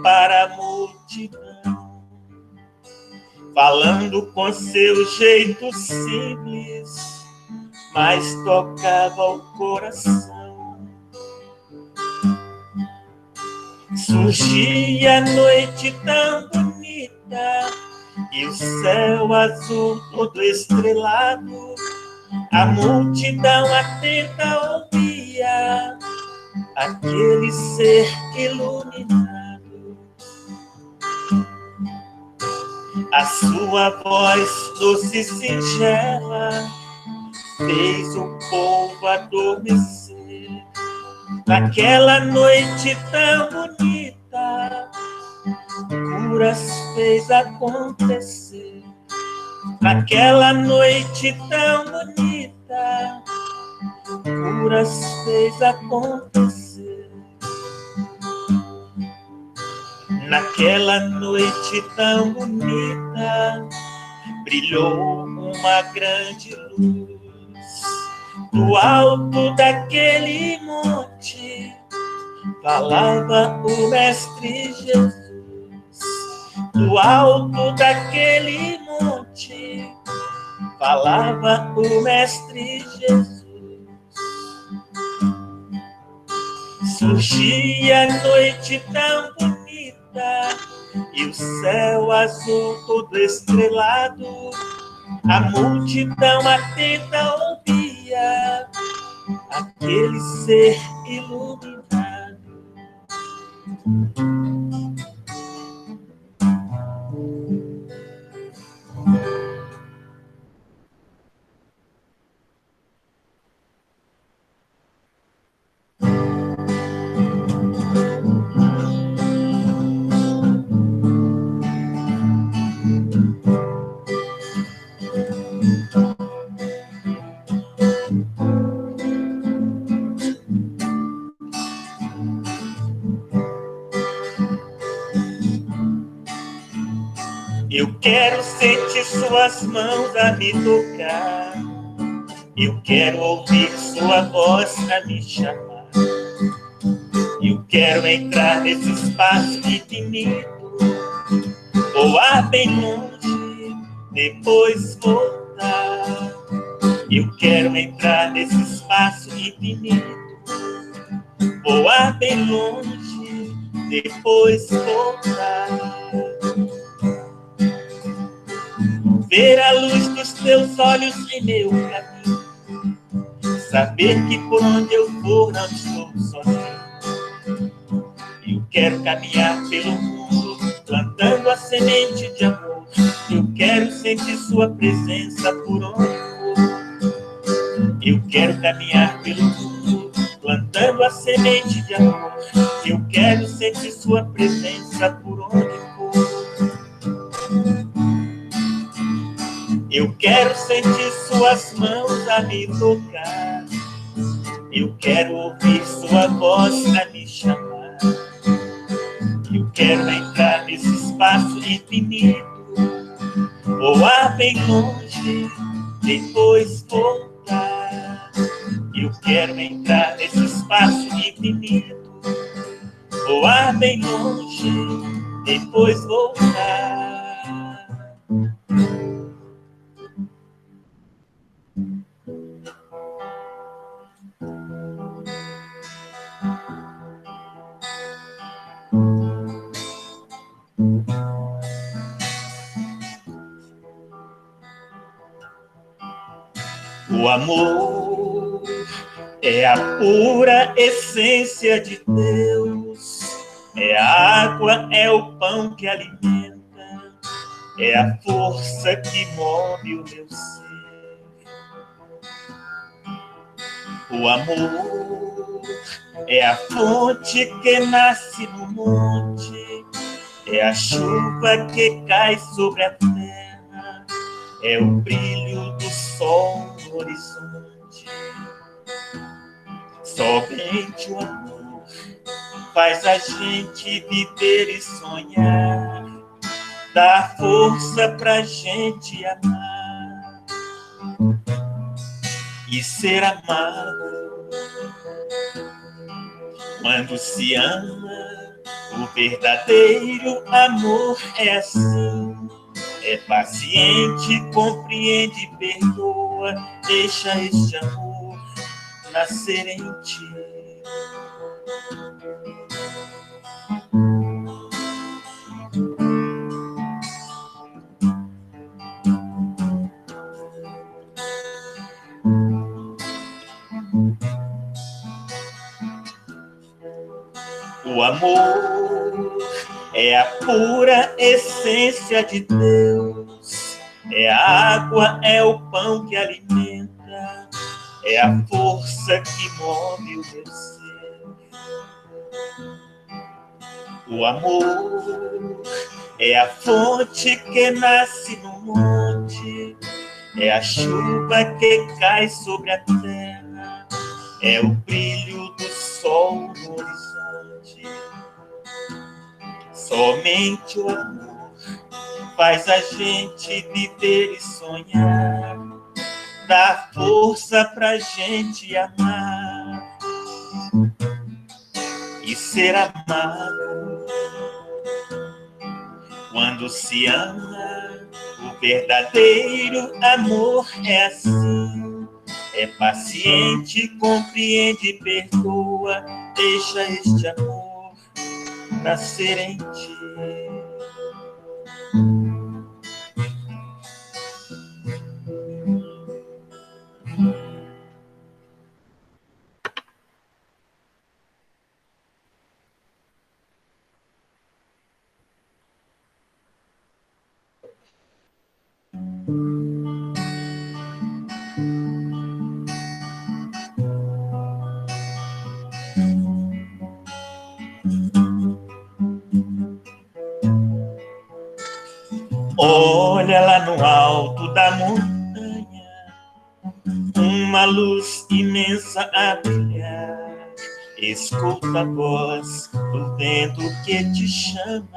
para a multidão, falando com seu jeito simples, mas tocava o coração. Surgia a noite tão bonita e o céu azul todo estrelado, a multidão atenta ouvia aquele ser iluminado. A sua voz doce e singela fez o povo adormecer. Naquela noite tão bonita, curas fez acontecer. Naquela noite tão bonita, curas fez acontecer. Naquela noite tão bonita, brilhou uma grande luz. Do alto daquele monte, falava o Mestre Jesus. Do alto daquele monte, falava o Mestre Jesus. Surgia a noite tão bonita e o céu azul todo estrelado, a multidão atenta ouvia aquele ser iluminado. Eu quero sentir suas mãos a me tocar. Eu quero ouvir sua voz a me chamar. Eu quero entrar nesse espaço infinito, voar bem longe, depois voltar. Eu quero entrar nesse espaço infinito, voar bem longe, depois voltar. Ver a luz dos teus olhos em meu caminho, saber que por onde eu for não estou sozinho. Eu quero caminhar pelo mundo, plantando a semente de amor. Eu quero sentir sua presença por onde for. Eu quero caminhar pelo mundo, plantando a semente de amor. Eu quero sentir sua presença por onde for. Eu quero sentir suas mãos a me tocar. Eu quero ouvir sua voz a me chamar. Eu quero entrar nesse espaço infinito, voar bem longe, depois voltar. Eu quero entrar nesse espaço infinito, voar bem longe, depois voltar. O amor é a pura essência de Deus, é a água, é o pão que alimenta, é a força que move o meu ser. O amor é a fonte que nasce no monte, é a chuva que cai sobre a terra, é o brilho do sol no horizonte. Somente o amor faz a gente viver e sonhar, dá força pra gente amar e ser amado. Quando se ama, O verdadeiro amor é assim, é paciente, compreende, perdoa, deixa este amor nascer em ti. O amor é a pura essência de Deus, é a água, é o pão que alimenta, é a força que move o meu ser. O amor é a fonte que nasce no monte, é a chuva que cai sobre a terra, é o brilho do sol no horizonte. Somente o amor faz a gente viver e sonhar, dá força pra gente amar e ser amado. Quando se ama, o verdadeiro amor é assim, é paciente, compreende, perdoa, deixa este amor nascer em ti. Olha lá no alto da montanha, uma luz imensa a brilhar. Escuta a voz do vento que te chama,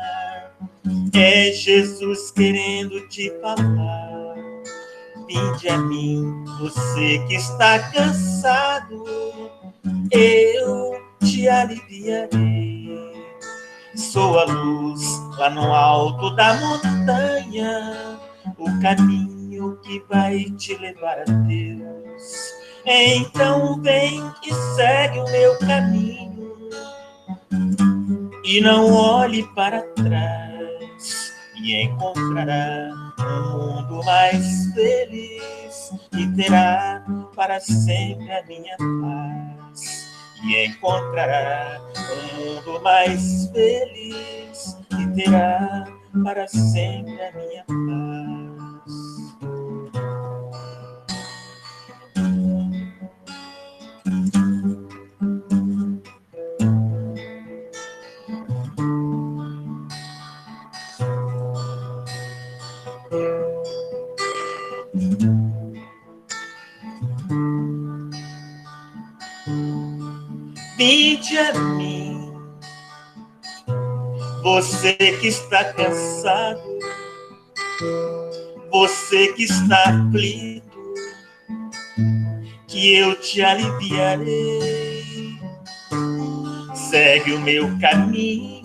é Jesus querendo te falar. Vinde a mim, você que está cansado, eu te aliviarei. Sou a luz lá no alto da montanha, o caminho que vai te levar a Deus. Então vem e segue o meu caminho e não olhe para trás, e encontrará um mundo mais feliz e terá para sempre a minha paz. E encontrará um mundo mais feliz e terá para sempre a minha paz. Vinde a mim, você que está cansado, você que está aflito, que eu te aliviarei. Segue o meu caminho,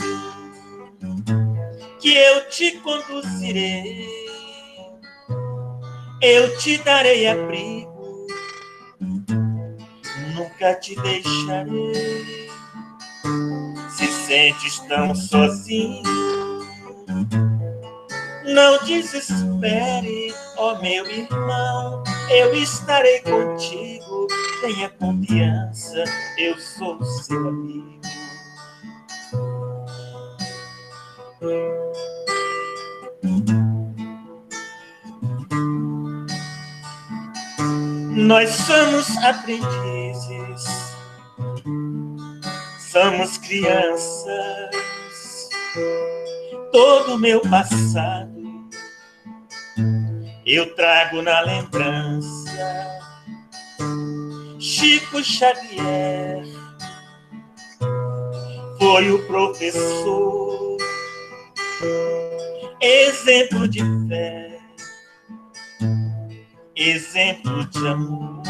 que eu te conduzirei. Eu te darei abrigo, nunca te deixarei. Se sentes tão sozinho, não desespere, ó meu irmão, eu estarei contigo. Tenha confiança, eu sou seu amigo. Nós somos aprendizes, somos crianças. Todo o meu passado eu trago na lembrança. Chico Xavier foi o professor, exemplo de fé, exemplo de amor.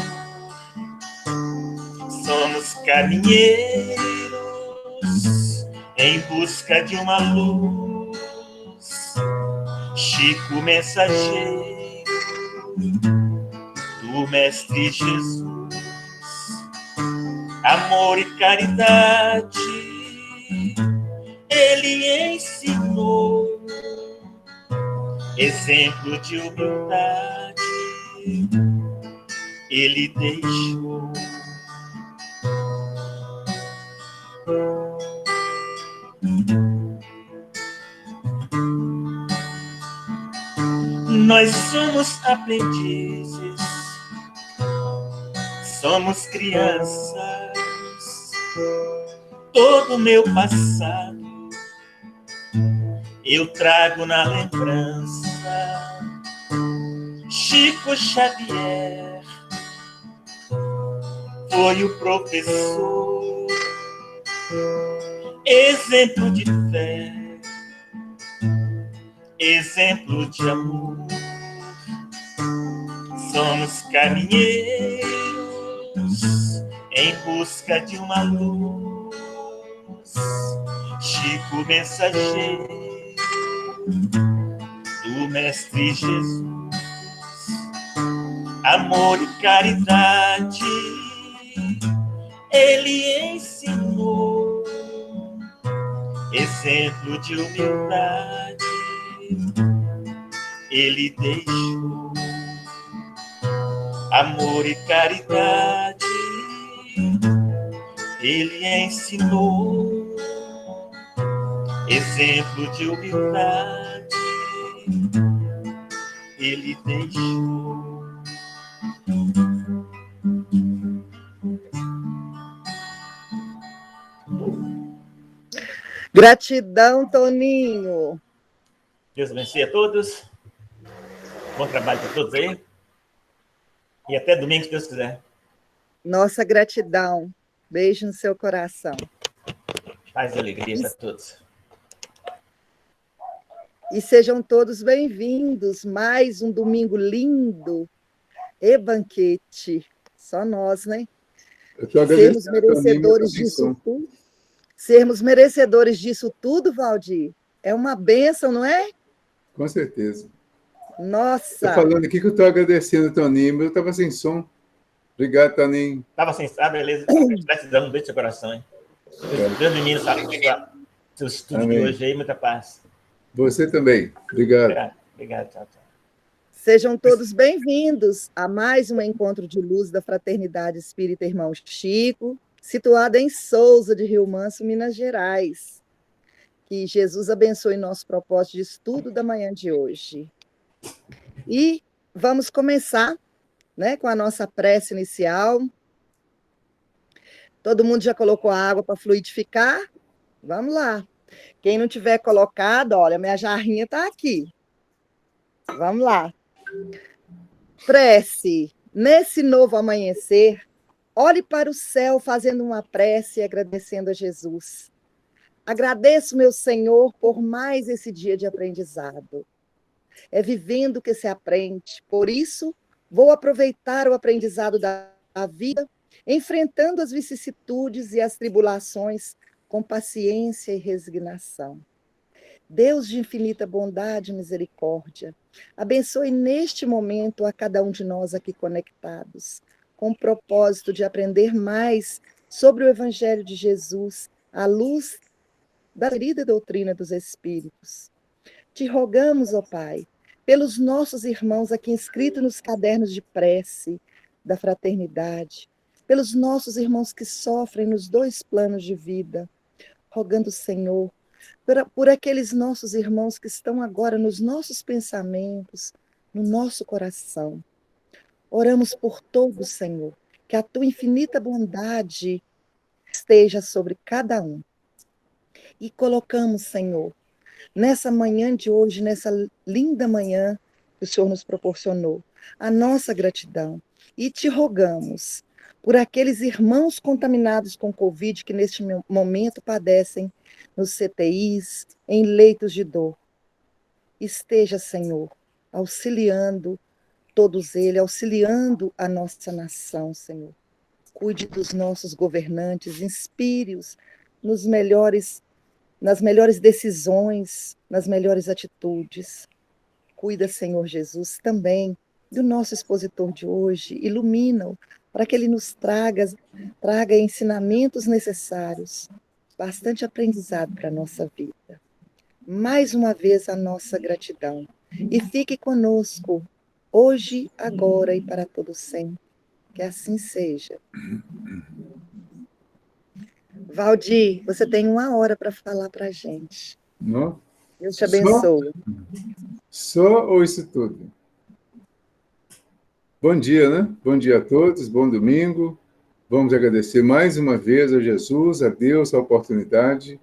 Somos caminheiros em busca de uma luz. Chico mensageiro do Mestre Jesus, amor e caridade ele ensinou, exemplo de humildade ele deixou. Nós somos aprendizes, somos crianças. Todo o meu passado eu trago na lembrança. Chico Xavier foi o professor, exemplo de fé, exemplo de amor. Somos caminheiros em busca de uma luz. Chico mensageiro do Mestre Jesus, amor e caridade ele ensinou, exemplo de humildade ele deixou. Amor e caridade ele ensinou, exemplo de humildade ele deixou. Gratidão, Toninho. Deus abençoe a todos. Bom trabalho para todos aí. E até domingo, se Deus quiser. Nossa gratidão. Beijo no seu coração. Paz e alegria para todos. E sejam todos bem-vindos. Mais um domingo lindo e banquete. Só nós, né? Sermos merecedores disso tudo. Sermos merecedores disso tudo, Valdir, é uma bênção, não é? Com certeza. Nossa! Estou falando aqui que eu estou agradecendo o Toninho, mas eu estava sem som. Obrigado, Toninho. Estava sem som, beleza. Gratidão, um beijo no seu coração, hein? Deus menino, seu estudo Amém. De hoje aí, muita paz. Você também. Obrigado. Obrigado, tchau, tchau. Sejam todos bem-vindos a mais um encontro de luz da Fraternidade Espírita Irmão Chico, situada em Souza de Rio Manso, Minas Gerais. Que Jesus abençoe nosso propósito de estudo da manhã de hoje. E vamos começar, né, com a nossa prece inicial. Todo mundo já colocou a água para fluidificar? Vamos lá. Quem não tiver colocado, olha, minha jarrinha está aqui. Vamos lá. Prece. Nesse novo amanhecer, olhe para o céu fazendo uma prece e agradecendo a Jesus. Agradeço, meu Senhor, por mais esse dia de aprendizado. É vivendo que se aprende. Por isso, vou aproveitar o aprendizado da vida, enfrentando as vicissitudes e as tribulações com paciência e resignação. Deus de infinita bondade e misericórdia, abençoe neste momento a cada um de nós aqui conectados, com o propósito de aprender mais sobre o Evangelho de Jesus, à luz da querida doutrina dos Espíritos. Te rogamos, ó Pai, pelos nossos irmãos aqui inscritos nos cadernos de prece da fraternidade, pelos nossos irmãos que sofrem nos dois planos de vida, rogando, Senhor, por aqueles nossos irmãos que estão agora nos nossos pensamentos, no nosso coração. Oramos por todos, Senhor, que a tua infinita bondade esteja sobre cada um. E colocamos, Senhor, nessa manhã de hoje, nessa linda manhã que o Senhor nos proporcionou, a nossa gratidão. E te rogamos por aqueles irmãos contaminados com Covid que neste momento padecem nos CTIs, em leitos de dor. Esteja, Senhor, auxiliando todos eles, auxiliando a nossa nação, Senhor. Cuide dos nossos governantes, inspire-os nos melhores nas melhores decisões, nas melhores atitudes. Cuida, Senhor Jesus, também do nosso expositor de hoje, ilumina-o para que ele nos traga ensinamentos necessários, bastante aprendizado para a nossa vida. Mais uma vez a nossa gratidão. E fique conosco, hoje, agora e para todo sempre. Que assim seja. Valdir, você tem 1 hora para falar para a gente. Não? Deus te abençoe. Só ou isso tudo? Bom dia, né? Bom dia a todos, bom domingo. Vamos agradecer mais uma vez a Jesus, a Deus, a oportunidade,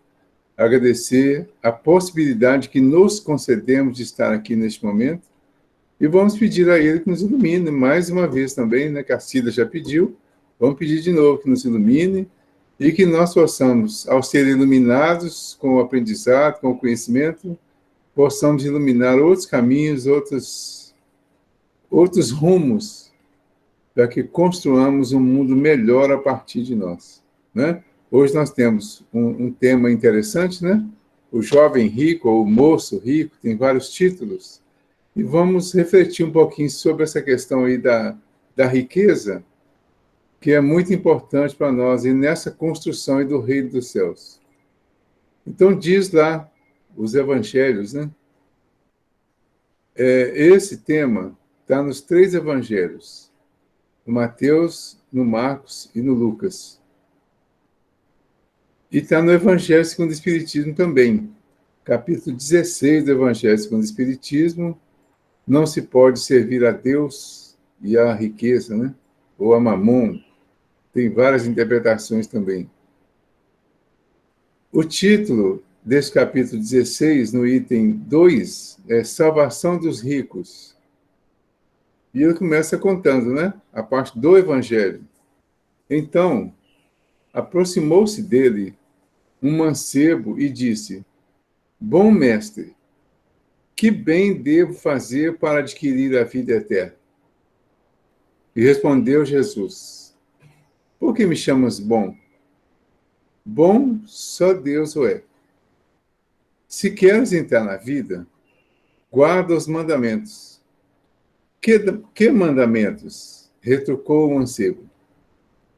agradecer a possibilidade que nos concedemos de estar aqui neste momento e vamos pedir a Ele que nos ilumine mais uma vez também, né? Que a Cida já pediu, vamos pedir de novo que nos ilumine e que nós possamos, ao ser iluminados com o aprendizado, com o conhecimento, possamos iluminar outros caminhos, outros rumos, para que construamos um mundo melhor a partir de nós, né? Hoje nós temos um tema interessante, né? O jovem rico, ou o moço rico, tem vários títulos, e vamos refletir um pouquinho sobre essa questão aí da riqueza, que é muito importante para nós, e nessa construção aí do reino dos céus. Então, diz lá os evangelhos, né? Esse tema está nos 3 evangelhos, no Mateus, no Marcos e no Lucas. E está no Evangelho segundo o Espiritismo também, capítulo 16 do Evangelho segundo o Espiritismo. Não se pode servir a Deus e à riqueza, né? Ou a mamon. Tem várias interpretações também. O título desse capítulo 16, no item 2, é Salvação dos Ricos. E ele começa contando, né? A parte do Evangelho. Então, aproximou-se dele um mancebo e disse: Bom mestre, que bem devo fazer para adquirir a vida eterna? E respondeu Jesus: Por que me chamas bom? Bom só Deus o é. Se queres entrar na vida, guarda os mandamentos. Que mandamentos? Retrucou o mancebo.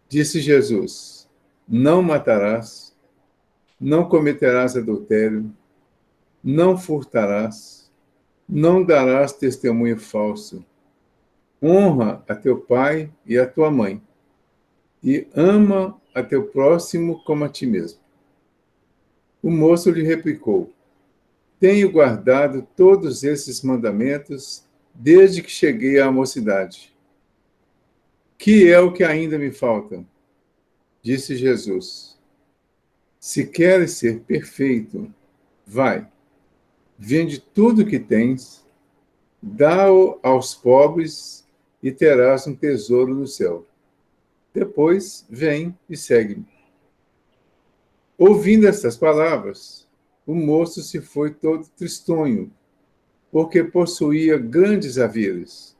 Disse Jesus: Não matarás, não cometerás adultério, não furtarás, não darás testemunho falso. Honra a teu pai e a tua mãe, e ama a teu próximo como a ti mesmo. O moço lhe replicou: Tenho guardado todos esses mandamentos desde que cheguei à mocidade. Que é o que ainda me falta? Disse Jesus: Se queres ser perfeito, vai, vende tudo o que tens, dá-o aos pobres e terás um tesouro no céu. Depois, vem e segue-me. Ouvindo estas palavras, o moço se foi todo tristonho, porque possuía grandes haveres.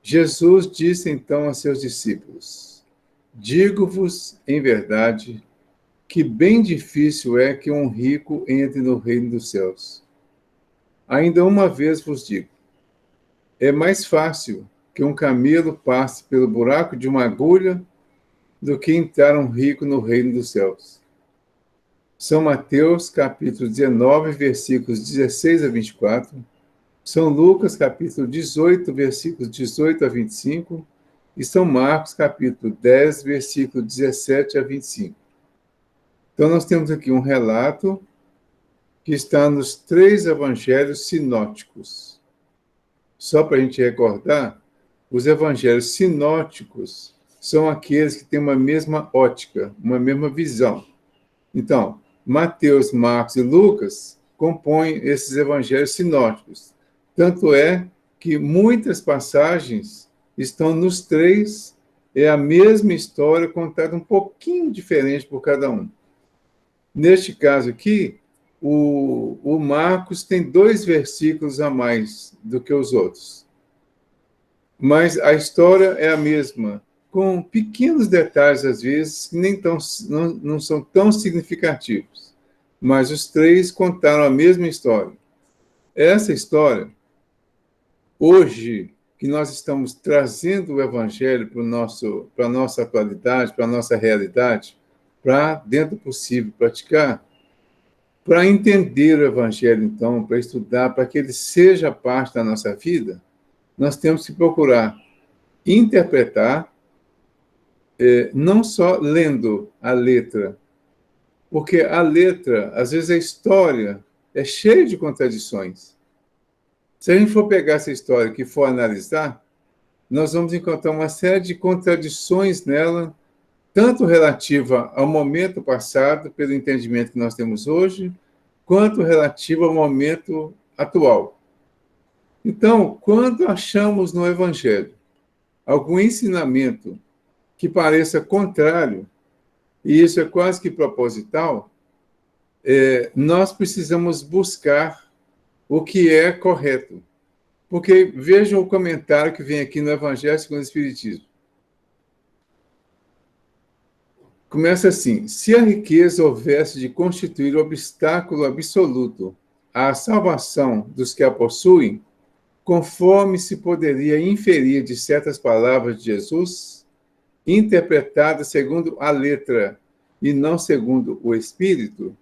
Jesus disse então a seus discípulos: Digo-vos em verdade que bem difícil é que um rico entre no reino dos céus. Ainda uma vez vos digo, é mais fácil que um camelo passe pelo buraco de uma agulha do que entrar um rico no reino dos céus. São Mateus, capítulo 19, versículos 16 a 24, São Lucas, capítulo 18, versículos 18 a 25, e São Marcos, capítulo 10, versículo 17 a 25. Então, nós temos aqui um relato que está nos 3 evangelhos sinóticos. Só para a gente recordar, os evangelhos sinóticos são aqueles que têm uma mesma ótica, uma mesma visão. Então, Mateus, Marcos e Lucas compõem esses evangelhos sinóticos. Tanto é que muitas passagens estão nos 3, é a mesma história contada um pouquinho diferente por cada um. Neste caso aqui, o Marcos tem 2 versículos a mais do que os outros. Mas a história é a mesma, com pequenos detalhes, às vezes, que não são tão significativos. mas os três contaram a mesma história. Essa história, hoje, que nós estamos trazendo o Evangelho para a nossa atualidade, para a nossa realidade, para, dentro do possível, praticar, para entender o Evangelho, então, para estudar, para que ele seja parte da nossa vida, nós temos que procurar interpretar, não só lendo a letra, porque a letra, às vezes a história é cheia de contradições. Se a gente for pegar essa história e for analisar, nós vamos encontrar uma série de contradições nela, tanto relativa ao momento passado, pelo entendimento que nós temos hoje, quanto relativa ao momento atual. Então, quando achamos no Evangelho algum ensinamento que pareça contrário, e isso é quase que proposital, nós precisamos buscar o que é correto. Porque vejam o comentário que vem aqui no Evangelho segundo o Espiritismo. Começa assim: se a riqueza houvesse de constituir obstáculo absoluto à salvação dos que a possuem, conforme se poderia inferir de certas palavras de Jesus, interpretadas segundo a letra e não segundo o Espírito,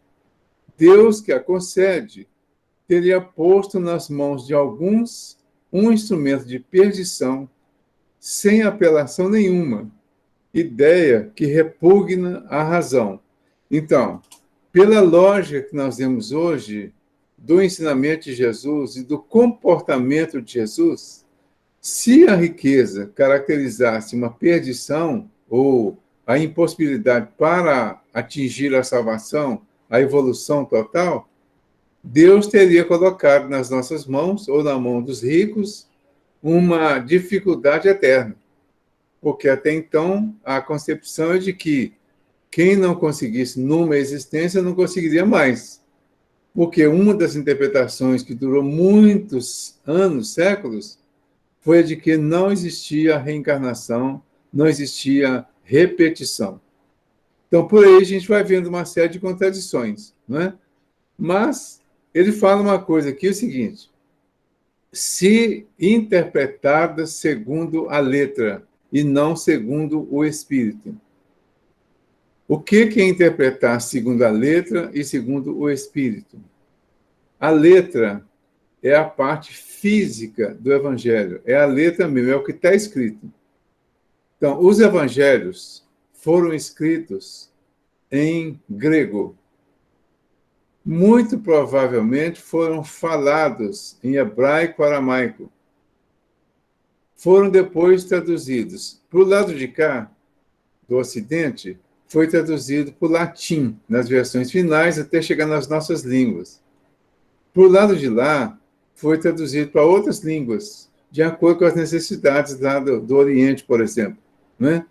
Deus que a concede teria posto nas mãos de alguns um instrumento de perdição sem apelação nenhuma, ideia que repugna à razão. Então, pela lógica que nós vemos hoje do ensinamento de Jesus e do comportamento de Jesus, se a riqueza caracterizasse uma perdição ou a impossibilidade para atingir a salvação, a evolução total, Deus teria colocado nas nossas mãos, ou na mão dos ricos, uma dificuldade eterna. Porque até então a concepção é de que quem não conseguisse numa existência não conseguiria mais. Porque uma das interpretações que durou muitos anos, séculos, foi a de que não existia reencarnação, não existia repetição. Então, por aí a gente vai vendo uma série de contradições, não é? Mas ele fala uma coisa aqui, o seguinte: se interpretada segundo a letra e não segundo o Espírito. O que é interpretar segundo a letra e segundo o Espírito? A letra é a parte física do Evangelho, é a letra mesmo, é o que está escrito. Então, os Evangelhos foram escritos em grego. Muito provavelmente foram falados em hebraico-aramaico. Foram depois traduzidos. Para o lado de cá, do Ocidente, foi traduzido para o latim, nas versões finais, até chegar nas nossas línguas. Para o lado de lá, foi traduzido para outras línguas, de acordo com as necessidades lá do Oriente, por exemplo. Né?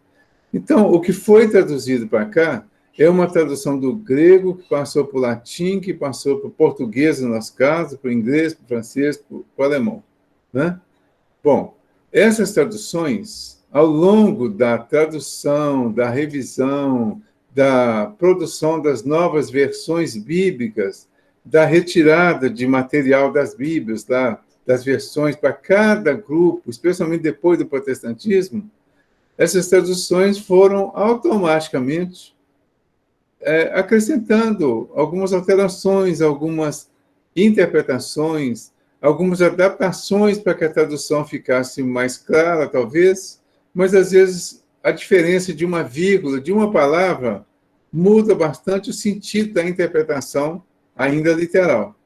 Então, o que foi traduzido para cá é uma tradução do grego, que passou para o latim, que passou para o português, no nosso caso, para o inglês, para o francês, para o alemão. Né? Bom, essas traduções, ao longo da tradução, da revisão, da produção das novas versões bíblicas, da retirada de material das Bíblias, das versões para cada grupo, especialmente depois do protestantismo, essas traduções foram automaticamente acrescentando algumas alterações, algumas interpretações, algumas adaptações para que a tradução ficasse mais clara, talvez, mas, às vezes, a diferença de uma vírgula, de uma palavra, muda bastante o sentido da interpretação, ainda literal.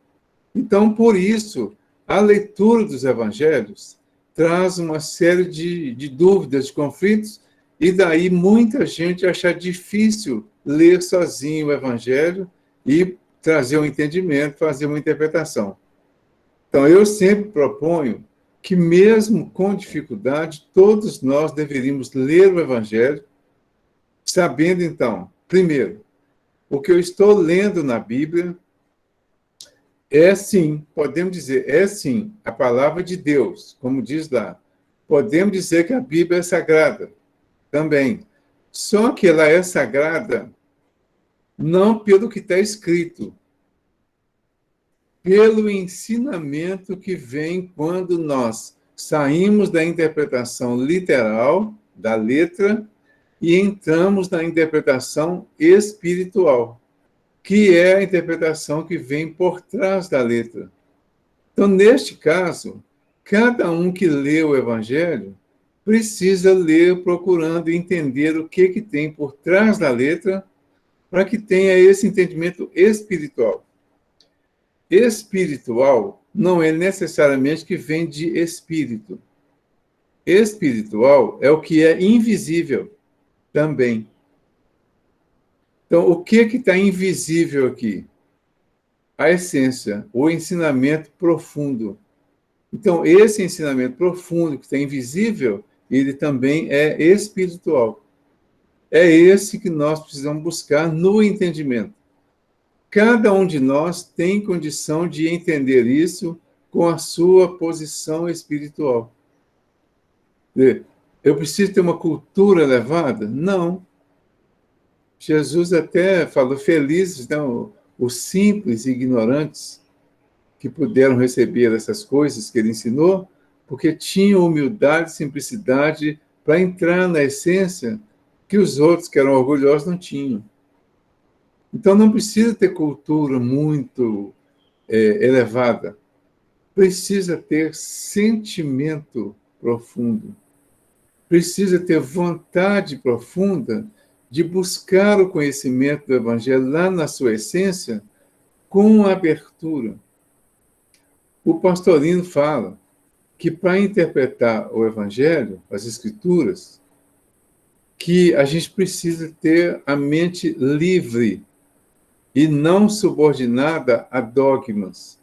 Então, por isso, a leitura dos evangelhos traz uma série de dúvidas, de conflitos, e daí muita gente acha difícil ler sozinho o evangelho e trazer um entendimento, fazer uma interpretação. Então, eu sempre proponho que, mesmo com dificuldade, todos nós deveríamos ler o evangelho, sabendo, então, primeiro, o que eu estou lendo na Bíblia é sim, podemos dizer, é sim a palavra de Deus, como diz lá. Podemos dizer que a Bíblia é sagrada também. Só que ela é sagrada não pelo que está escrito, pelo ensinamento que vem quando nós saímos da interpretação literal da letra e entramos na interpretação espiritual, que é a interpretação que vem por trás da letra. Então, neste caso, cada um que lê o Evangelho precisa ler procurando entender o que tem por trás da letra para que tenha esse entendimento espiritual. Espiritual não é necessariamente que vem de espírito. Espiritual é o que é invisível também. Então, o que está invisível aqui? A essência, o ensinamento profundo. Então, esse ensinamento profundo, que está invisível, ele também é espiritual. É esse que nós precisamos buscar no entendimento. Cada um de nós tem condição de entender isso com a sua posição espiritual. Eu preciso ter uma cultura elevada? Não. Jesus até falou, felizes, não, os simples e ignorantes que puderam receber essas coisas que ele ensinou, porque tinham humildade e simplicidade para entrar na essência que os outros, que eram orgulhosos, não tinham. Então, não precisa ter cultura muito elevada. Precisa ter sentimento profundo. Precisa ter vontade profunda de buscar o conhecimento do Evangelho lá na sua essência, com abertura. O Pastorino fala que para interpretar o Evangelho, as Escrituras, que a gente precisa ter a mente livre e não subordinada a dogmas.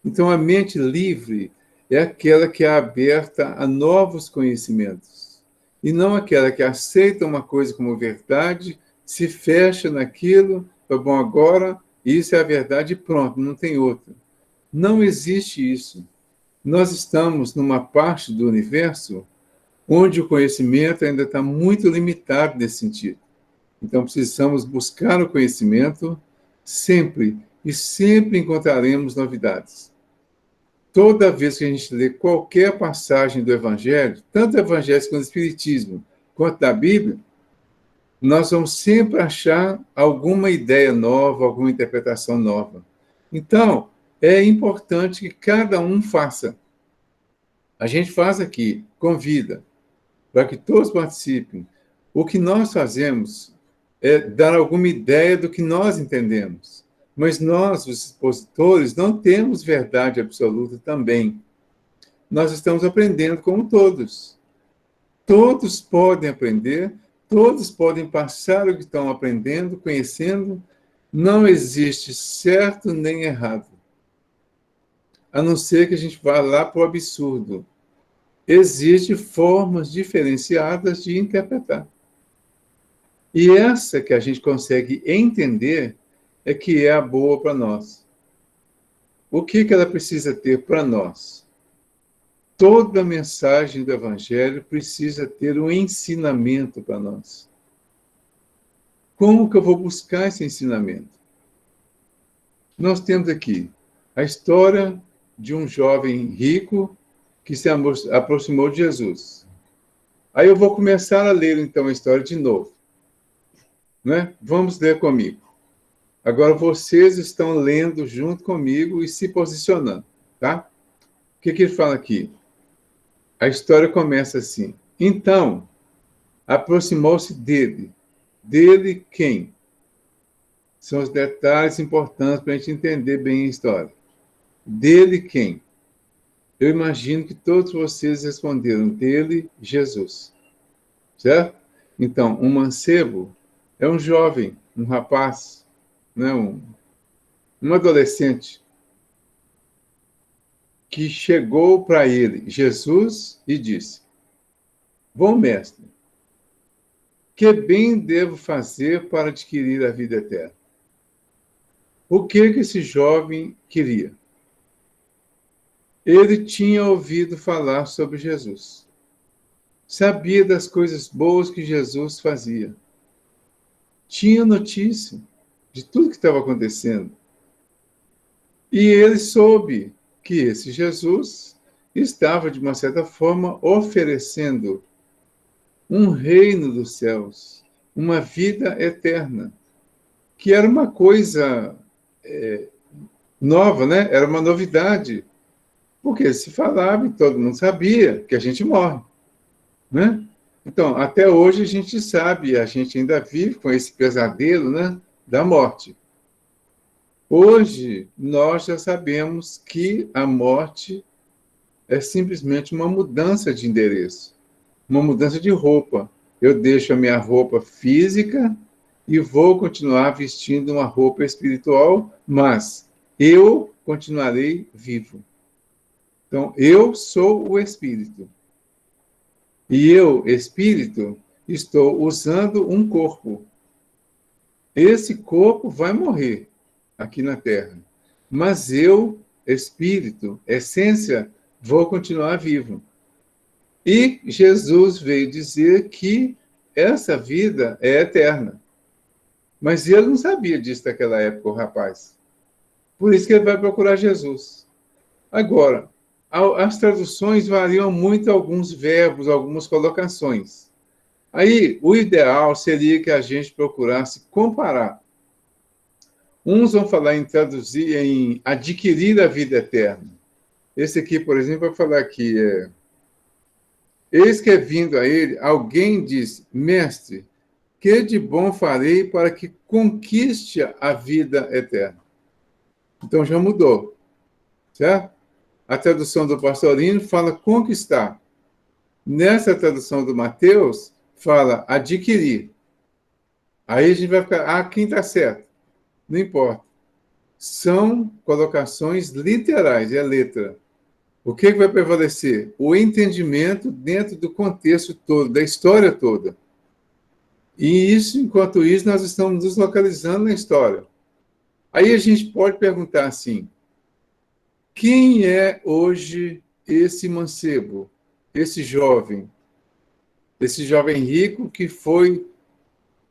Então, a mente livre é aquela que é aberta a novos conhecimentos, e não aquela que aceita uma coisa como verdade, se fecha naquilo, bom, agora isso é a verdade e pronto, não tem outra. Não existe isso. Nós estamos numa parte do universo onde o conhecimento ainda está muito limitado nesse sentido. Então, precisamos buscar o conhecimento sempre, e sempre encontraremos novidades. Toda vez que a gente lê qualquer passagem do Evangelho, tanto do Evangelho quanto do Espiritismo, quanto da Bíblia, nós vamos sempre achar alguma ideia nova, alguma interpretação nova. Então, é importante que cada um faça. A gente faz aqui, convida, para que todos participem. O que nós fazemos é dar alguma ideia do que nós entendemos. Mas nós, os expositores, não temos verdade absoluta também. Nós estamos aprendendo como todos. Todos podem aprender, todos podem passar o que estão aprendendo, conhecendo. Não existe certo nem errado. A não ser que a gente vá lá para o absurdo. Existem formas diferenciadas de interpretar. E essa que a gente consegue entender é que é a boa para nós. O que ela precisa ter para nós? Toda mensagem do Evangelho precisa ter um ensinamento para nós. Como que eu vou buscar esse ensinamento? Nós temos aqui a história de um jovem rico que se aproximou de Jesus. Aí eu vou começar a ler, então, a história de novo. Né? Vamos ler comigo. Agora vocês estão lendo junto comigo e se posicionando, tá? O que ele fala aqui? A história começa assim. Então, aproximou-se dele. Dele quem? São os detalhes importantes para a gente entender bem a história. Dele quem? Eu imagino que todos vocês responderam dele, Jesus. Certo? Então, um mancebo é um jovem, um rapaz, né? um adolescente que chegou para ele, Jesus, e disse: Bom mestre, que bem devo fazer para adquirir a vida eterna? O que esse jovem queria? Ele tinha ouvido falar sobre Jesus. Sabia das coisas boas que Jesus fazia. Tinha notícia de tudo que estava acontecendo. E ele soube que esse Jesus estava, de uma certa forma, oferecendo um reino dos céus, uma vida eterna, que era uma coisa nova, né? Era uma novidade, porque se falava e todo mundo sabia que a gente morre, né? Então, até hoje a gente sabe, a gente ainda vive com esse pesadelo, né, da morte. Hoje, nós já sabemos que a morte é simplesmente uma mudança de endereço, uma mudança de roupa. Eu deixo a minha roupa física e vou continuar vestindo uma roupa espiritual, mas eu continuarei vivo. Então, eu sou o Espírito. E eu, Espírito, estou usando um corpo. Esse corpo vai morrer aqui na Terra. Mas eu, Espírito, essência, vou continuar vivo. E Jesus veio dizer que essa vida é eterna. Mas ele não sabia disso naquela época, o rapaz. Por isso que ele vai procurar Jesus. Agora, as traduções variam muito alguns verbos, algumas colocações. Aí, o ideal seria que a gente procurasse comparar. Uns vão falar em traduzir, em adquirir a vida eterna. Esse aqui, por exemplo, vai falar aqui, eis que é vindo a ele, alguém diz, mestre, que de bom farei para que conquiste a vida eterna? Então já mudou, certo? A tradução do Pastorino fala conquistar. Nessa tradução do Mateus, fala adquirir. Aí a gente vai ficar, quem está certo? Não importa. São colocações literais, é letra. O que vai prevalecer? O entendimento dentro do contexto todo, da história toda. E isso, enquanto isso, nós estamos nos localizando na história. Aí a gente pode perguntar assim, quem é hoje esse mancebo, esse jovem rico que foi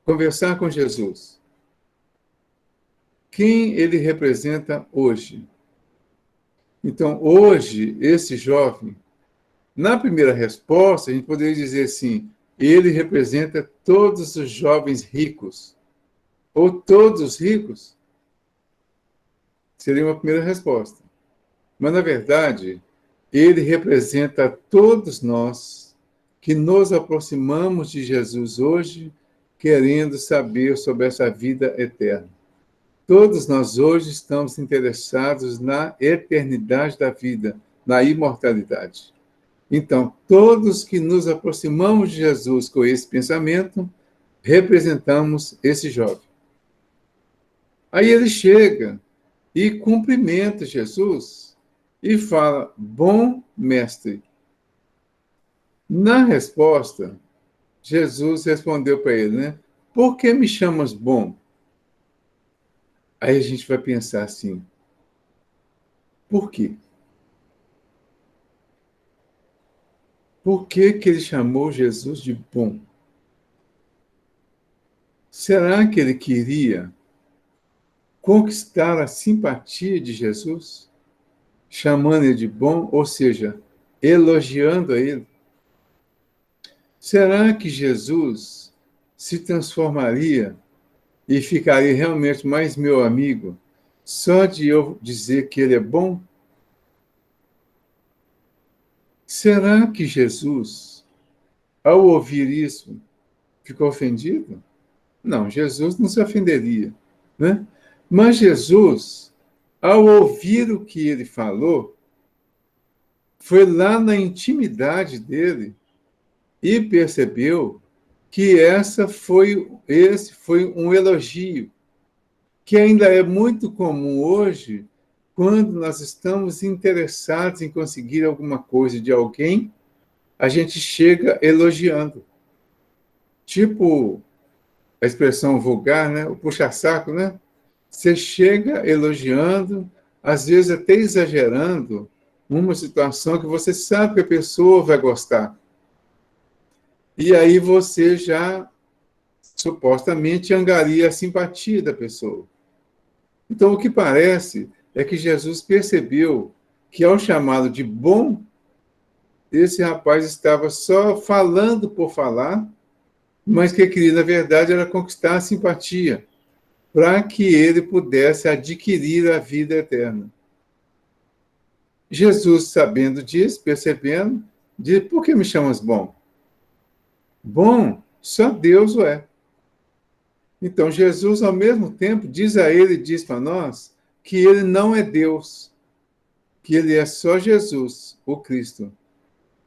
conversar com Jesus? Quem ele representa hoje? Então, hoje, esse jovem, na primeira resposta, a gente poderia dizer assim, ele representa todos os jovens ricos, ou todos os ricos. Seria uma primeira resposta. Mas, na verdade, ele representa todos nós que nos aproximamos de Jesus hoje, querendo saber sobre essa vida eterna. Todos nós hoje estamos interessados na eternidade da vida, na imortalidade. Então, todos que nos aproximamos de Jesus com esse pensamento, representamos esse jovem. Aí ele chega e cumprimenta Jesus e fala, bom mestre. Na resposta, Jesus respondeu para ele, né? Por que me chamas bom? Aí a gente vai pensar assim, por quê? Por que ele chamou Jesus de bom? Será que ele queria conquistar a simpatia de Jesus, chamando ele de bom, ou seja, elogiando a ele? Será que Jesus se transformaria e ficaria realmente mais meu amigo só de eu dizer que ele é bom? Será que Jesus, ao ouvir isso, ficou ofendido? Não, Jesus não se ofenderia, né? Mas Jesus, ao ouvir o que ele falou, foi lá na intimidade dele e percebeu que esse foi um elogio, que ainda é muito comum hoje, quando nós estamos interessados em conseguir alguma coisa de alguém, a gente chega elogiando. Tipo a expressão vulgar, né? O puxa-saco, né? Você chega elogiando, às vezes até exagerando, uma situação que você sabe que a pessoa vai gostar. E aí você já, supostamente, angaria a simpatia da pessoa. Então, o que parece é que Jesus percebeu que, ao chamá-lo de bom, esse rapaz estava só falando por falar, mas que queria, na verdade, era conquistar a simpatia, para que ele pudesse adquirir a vida eterna. Jesus, sabendo disso, percebendo, diz: por que me chamas bom? Bom, só Deus o é. Então, Jesus, ao mesmo tempo, diz a ele, diz para nós, que ele não é Deus, que ele é só Jesus, o Cristo.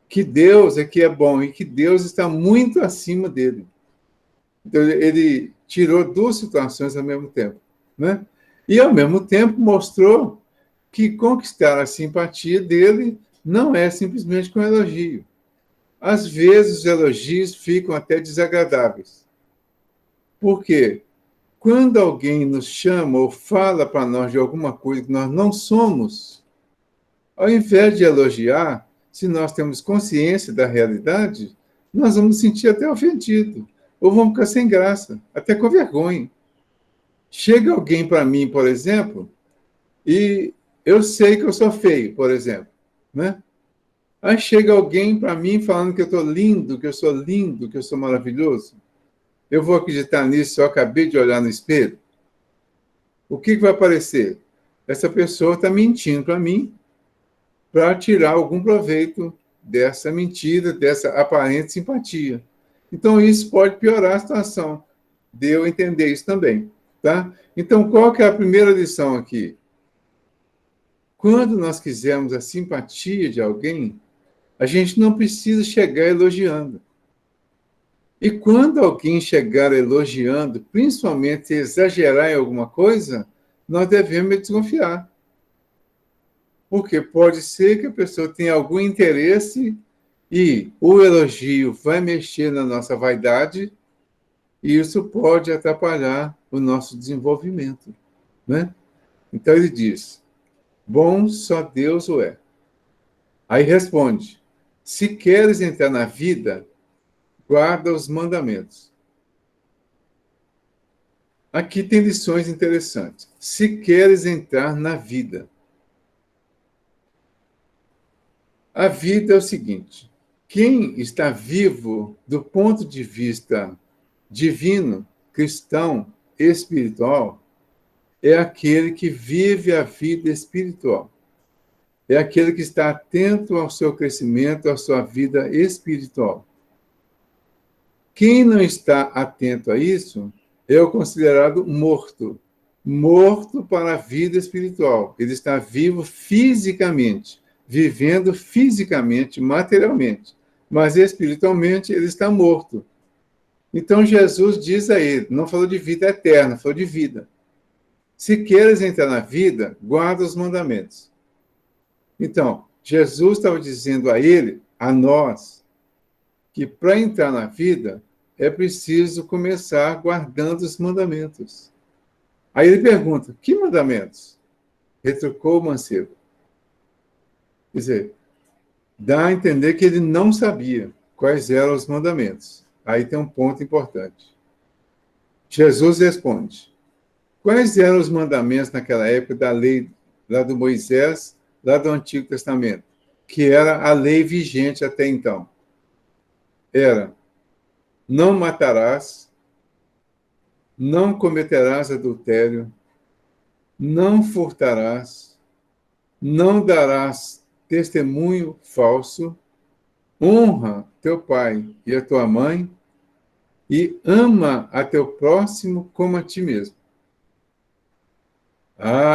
Que Deus é que é bom e que Deus está muito acima dele. Então, ele tirou duas situações ao mesmo tempo, né? E, ao mesmo tempo, mostrou que conquistar a simpatia dele não é simplesmente com elogio. Às vezes, os elogios ficam até desagradáveis. Por quê? Quando alguém nos chama ou fala para nós de alguma coisa que nós não somos, ao invés de elogiar, se nós temos consciência da realidade, nós vamos sentir até ofendido, ou vamos ficar sem graça, até com vergonha. Chega alguém para mim, por exemplo, e eu sei que eu sou feio, por exemplo, né? Aí chega alguém para mim falando que eu estou lindo, que eu sou lindo, que eu sou maravilhoso. Eu vou acreditar nisso se eu acabei de olhar no espelho? O que vai aparecer? Essa pessoa está mentindo para mim para tirar algum proveito dessa mentira, dessa aparente simpatia. Então, isso pode piorar a situação, de eu entender isso também. Tá? Então, qual que é a primeira lição aqui? Quando nós quisermos a simpatia de alguém, a gente não precisa chegar elogiando. E quando alguém chegar elogiando, principalmente exagerar em alguma coisa, nós devemos desconfiar. Porque pode ser que a pessoa tenha algum interesse e o elogio vai mexer na nossa vaidade e isso pode atrapalhar o nosso desenvolvimento, né? Então ele diz: bom só Deus o é. Aí responde: se queres entrar na vida, guarda os mandamentos. Aqui tem lições interessantes. Se queres entrar na vida. A vida é o seguinte: quem está vivo do ponto de vista divino, cristão, espiritual, é aquele que vive a vida espiritual. É aquele que está atento ao seu crescimento, à sua vida espiritual. Quem não está atento a isso é o considerado morto. Morto para a vida espiritual. Ele está vivo fisicamente, vivendo fisicamente, materialmente. Mas espiritualmente ele está morto. Então Jesus diz a ele, não falou de vida eterna, falou de vida. Se queres entrar na vida, guarda os mandamentos. Então, Jesus estava dizendo a ele, a nós, que para entrar na vida é preciso começar guardando os mandamentos. Aí ele pergunta: que mandamentos? Retrucou o mancebo. Quer dizer, dá a entender que ele não sabia quais eram os mandamentos. Aí tem um ponto importante. Jesus responde: quais eram os mandamentos naquela época da lei lá do Moisés, lá do Antigo Testamento, que era a lei vigente até então? Era: não matarás, não cometerás adultério, não furtarás, não darás testemunho falso, honra teu pai e a tua mãe e ama a teu próximo como a ti mesmo.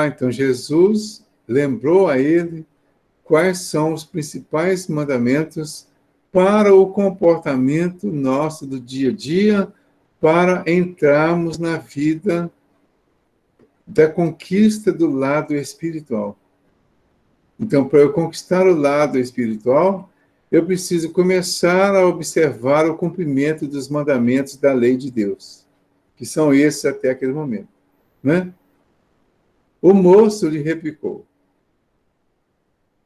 Então Jesus lembrou a ele quais são os principais mandamentos para o comportamento nosso do dia a dia, para entrarmos na vida da conquista do lado espiritual. Então, para eu conquistar o lado espiritual, eu preciso começar a observar o cumprimento dos mandamentos da lei de Deus, que são esses até aquele momento, né? O moço lhe replicou: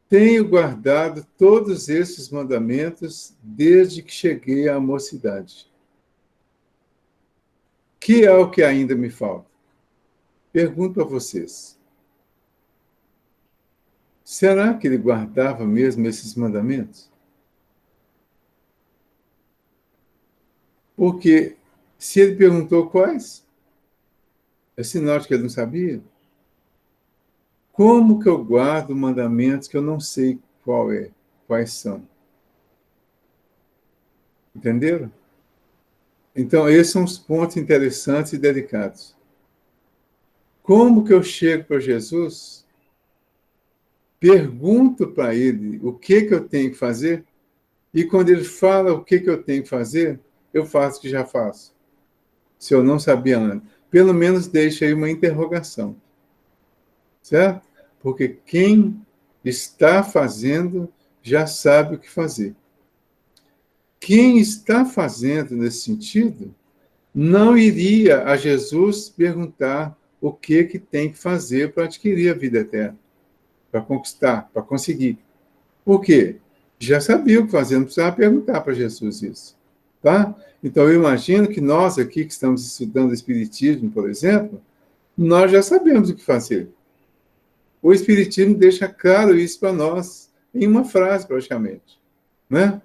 tenho guardado todos esses mandamentos desde que cheguei à mocidade. Que é o que ainda me falta? Pergunto a vocês. Será que ele guardava mesmo esses mandamentos? Porque se ele perguntou quais, é sinal de que ele não sabia. Como que eu guardo mandamentos que eu não sei quais são? Entenderam? Então, esses são os pontos interessantes e delicados. Como que eu chego para Jesus, pergunto para ele o que eu tenho que fazer, e quando ele fala o que eu tenho que fazer, eu faço o que já faço. Se eu não sabia antes. Pelo menos deixa aí uma interrogação. Certo? Porque quem está fazendo já sabe o que fazer. Quem está fazendo nesse sentido não iria a Jesus perguntar o que tem que fazer para adquirir a vida eterna, para conquistar, para conseguir. Por quê? Já sabia o que fazer, não precisava perguntar para Jesus isso. Tá? Então, eu imagino que nós aqui que estamos estudando o Espiritismo, por exemplo, nós já sabemos o que fazer. O Espiritismo deixa claro isso para nós, em uma frase, praticamente, né?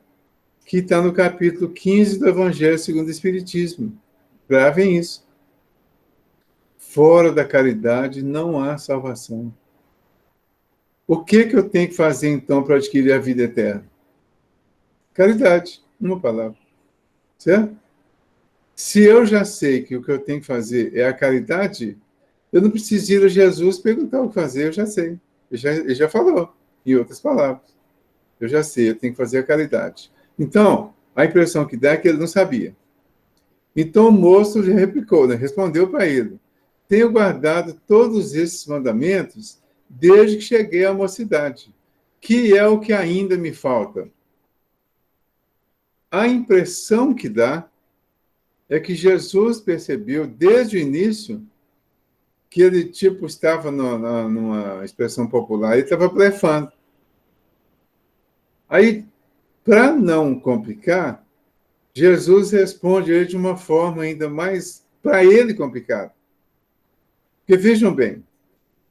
Que está no capítulo 15 do Evangelho segundo o Espiritismo. Gravem isso. Fora da caridade não há salvação. O que eu tenho que fazer, então, para adquirir a vida eterna? Caridade, uma palavra. Certo? Se eu já sei que o que eu tenho que fazer é a caridade, eu não preciso ir a Jesus perguntar o que fazer, eu já sei. Ele já falou, em outras palavras. Eu já sei, eu tenho que fazer a caridade. Então, a impressão que dá é que ele não sabia. Então, o moço lhe replicou, né? Respondeu para ele: tenho guardado todos esses mandamentos desde que cheguei à mocidade, que é o que ainda me falta. A impressão que dá é que Jesus percebeu desde o início que ele, tipo, estava numa expressão popular, ele estava blefando. Aí, para não complicar, Jesus responde ele de uma forma ainda mais, para ele, complicada. Porque, vejam bem,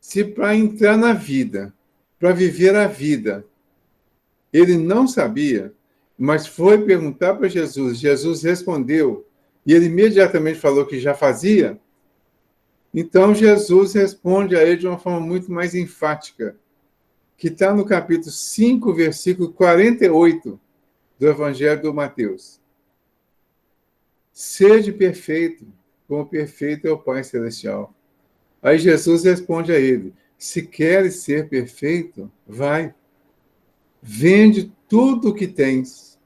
se para entrar na vida, para viver a vida, ele não sabia, mas foi perguntar para Jesus, Jesus respondeu, e ele imediatamente falou que já fazia, então Jesus responde a ele de uma forma muito mais enfática, que está no capítulo 5, versículo 48 do Evangelho do Mateus. Sede perfeito, como perfeito é o Pai Celestial. Aí Jesus responde a ele: se queres ser perfeito, vai, vende tudo o que tens,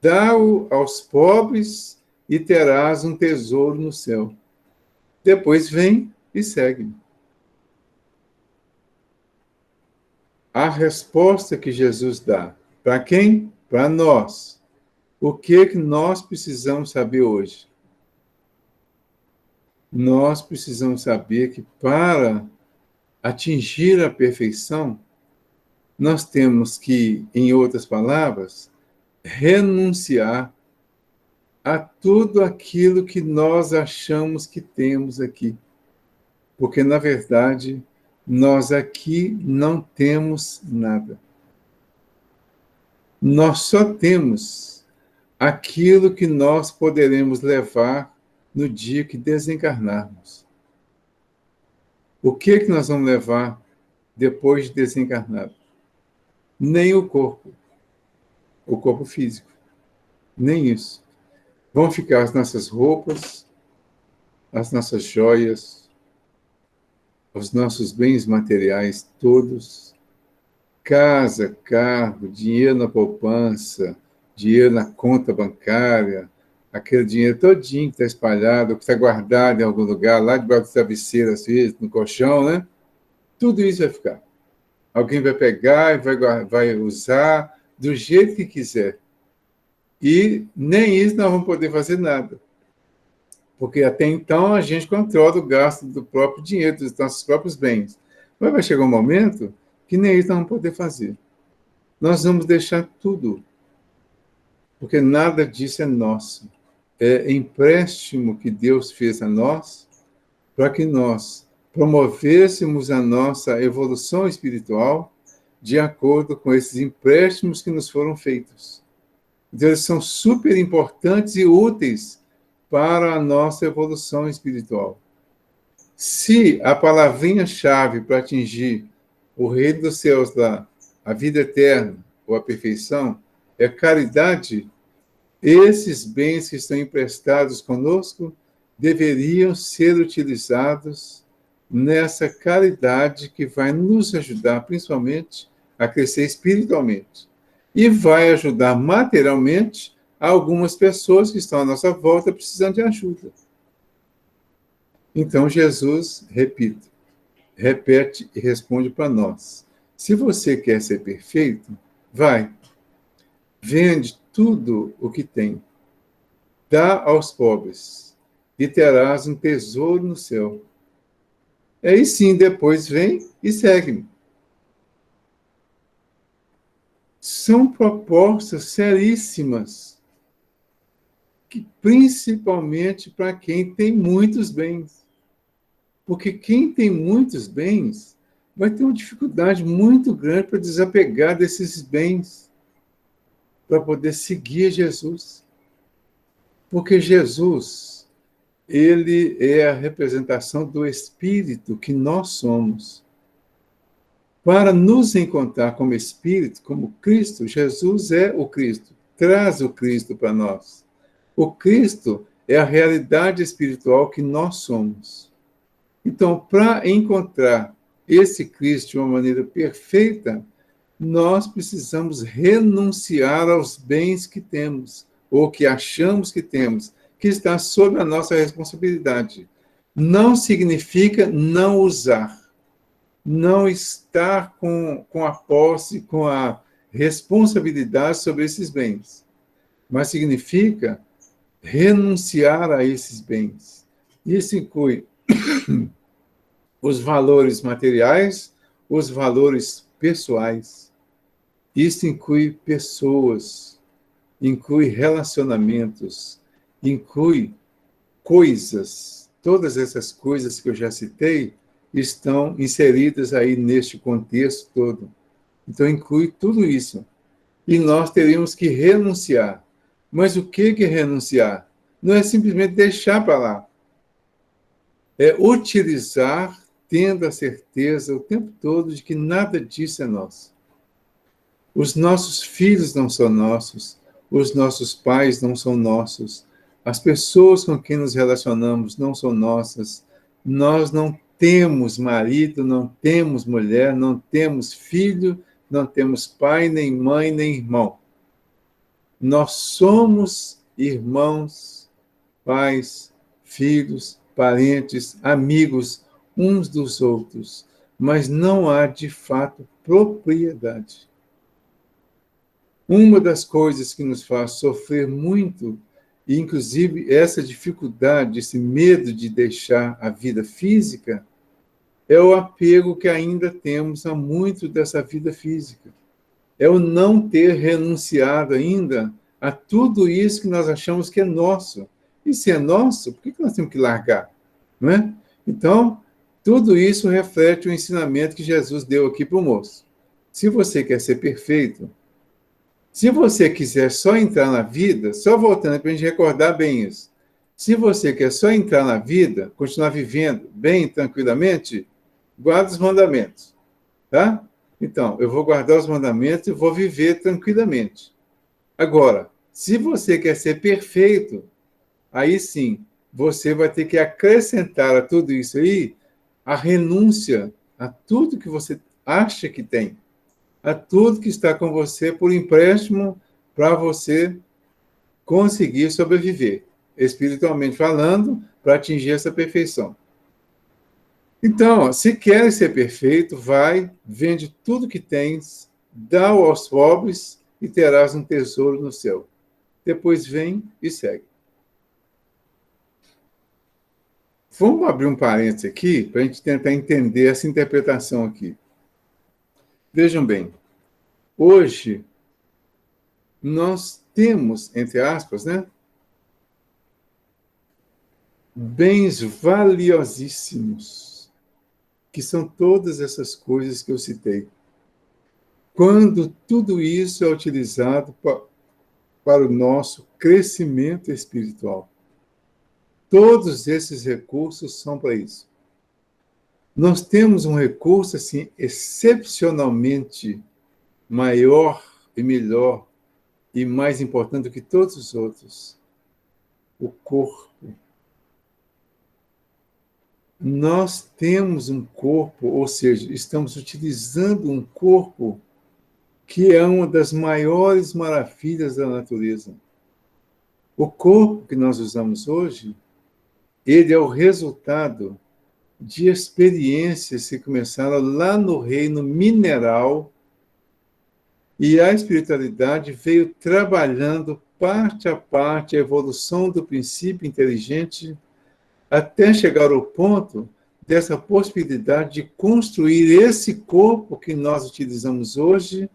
dá-o aos pobres e terás um tesouro no céu. Depois vem e segue-me. A resposta que Jesus dá, para quem? Para nós. O que nós precisamos saber hoje? Nós precisamos saber que para atingir a perfeição, nós temos que, em outras palavras, renunciar a tudo aquilo que nós achamos que temos aqui. Porque, na verdade, nós aqui não temos nada. Nós só temos aquilo que nós poderemos levar no dia que desencarnarmos. O que nós vamos levar depois de desencarnar? Nem o corpo físico, nem isso. Vão ficar as nossas roupas, as nossas joias, os nossos bens materiais todos, casa, carro, dinheiro na poupança, dinheiro na conta bancária, aquele dinheiro todinho que está espalhado, que está guardado em algum lugar, lá debaixo do travesseiro, às vezes, no colchão, né? Tudo isso vai ficar. Alguém vai pegar e vai usar do jeito que quiser. E nem isso nós vamos poder fazer nada. Porque até então a gente controla o gasto do próprio dinheiro, dos nossos próprios bens. Mas vai chegar um momento que nem isso nós vamos poder fazer. Nós vamos deixar tudo. Porque nada disso é nosso. É empréstimo que Deus fez a nós para que nós promovêssemos a nossa evolução espiritual de acordo com esses empréstimos que nos foram feitos. Então, eles são super importantes e úteis para a nossa evolução espiritual. Se a palavrinha-chave para atingir o reino dos céus lá, a vida eterna ou a perfeição, é caridade, esses bens que estão emprestados conosco deveriam ser utilizados nessa caridade que vai nos ajudar, principalmente, a crescer espiritualmente. E vai ajudar materialmente algumas pessoas que estão à nossa volta precisando de ajuda. Então, Jesus, repete e responde para nós. Se você quer ser perfeito, vai. Vende tudo o que tem. Dá aos pobres e terás um tesouro no céu. Aí sim, depois vem e segue-me. São propostas seríssimas, que principalmente para quem tem muitos bens. Porque quem tem muitos bens vai ter uma dificuldade muito grande para desapegar desses bens, para poder seguir Jesus. Porque Jesus, ele é a representação do Espírito que nós somos. Para nos encontrar como Espírito, como Cristo, Jesus é o Cristo, traz o Cristo para nós. O Cristo é a realidade espiritual que nós somos. Então, para encontrar esse Cristo de uma maneira perfeita, nós precisamos renunciar aos bens que temos, ou que achamos que temos, que está sob a nossa responsabilidade. Não significa não usar. Não estar com a posse, com a responsabilidade sobre esses bens. Mas significa renunciar a esses bens. Isso inclui os valores materiais, os valores pessoais. Isso inclui pessoas, inclui relacionamentos, inclui coisas. Todas essas coisas que eu já citei estão inseridas aí neste contexto todo. Então, inclui tudo isso. E nós teríamos que renunciar. Mas o que é renunciar? Não é simplesmente deixar para lá. É utilizar, tendo a certeza o tempo todo de que nada disso é nosso. Os nossos filhos não são nossos, os nossos pais não são nossos, as pessoas com quem nos relacionamos não são nossas, nós não temos marido, não temos mulher, não temos filho, não temos pai, nem mãe, nem irmão. Nós somos irmãos, pais, filhos, parentes, amigos uns dos outros, mas não há, de fato, propriedade. Uma das coisas que nos faz sofrer muito, e inclusive essa dificuldade, esse medo de deixar a vida física, é o apego que ainda temos a muito dessa vida física. É o não ter renunciado ainda a tudo isso que nós achamos que é nosso. E se é nosso, por que nós temos que largar? Não é? Então, tudo isso reflete o ensinamento que Jesus deu aqui para o moço. Se você quer ser perfeito, se você quiser só entrar na vida, só voltando para a gente recordar bem isso, se você quer só entrar na vida, continuar vivendo bem, tranquilamente, guarda os mandamentos, tá? Então, eu vou guardar os mandamentos e vou viver tranquilamente. Agora, se você quer ser perfeito, aí sim, você vai ter que acrescentar a tudo isso aí a renúncia a tudo que você acha que tem, a tudo que está com você por empréstimo para você conseguir sobreviver, espiritualmente falando, para atingir essa perfeição. Então, se quer ser perfeito, vai, vende tudo que tens, dá aos pobres e terás um tesouro no céu. Depois vem e segue. Vamos abrir um parênteses aqui para a gente tentar entender essa interpretação aqui. Vejam bem, hoje nós temos, entre aspas, né, bens valiosíssimos, que são todas essas coisas que eu citei. quando tudo isso é utilizado para o nosso crescimento espiritual. Todos esses recursos são para isso. Nós temos um recurso assim excepcionalmente maior e melhor e mais importante do que todos os outros: o corpo. Nós temos um corpo, ou seja, estamos utilizando um corpo que é uma das maiores maravilhas da natureza. O corpo que nós usamos hoje, ele é o resultado de experiências que começaram lá no reino mineral, e a espiritualidade veio trabalhando parte a parte a evolução do princípio inteligente até chegar ao ponto dessa possibilidade de construir esse corpo que nós utilizamos hoje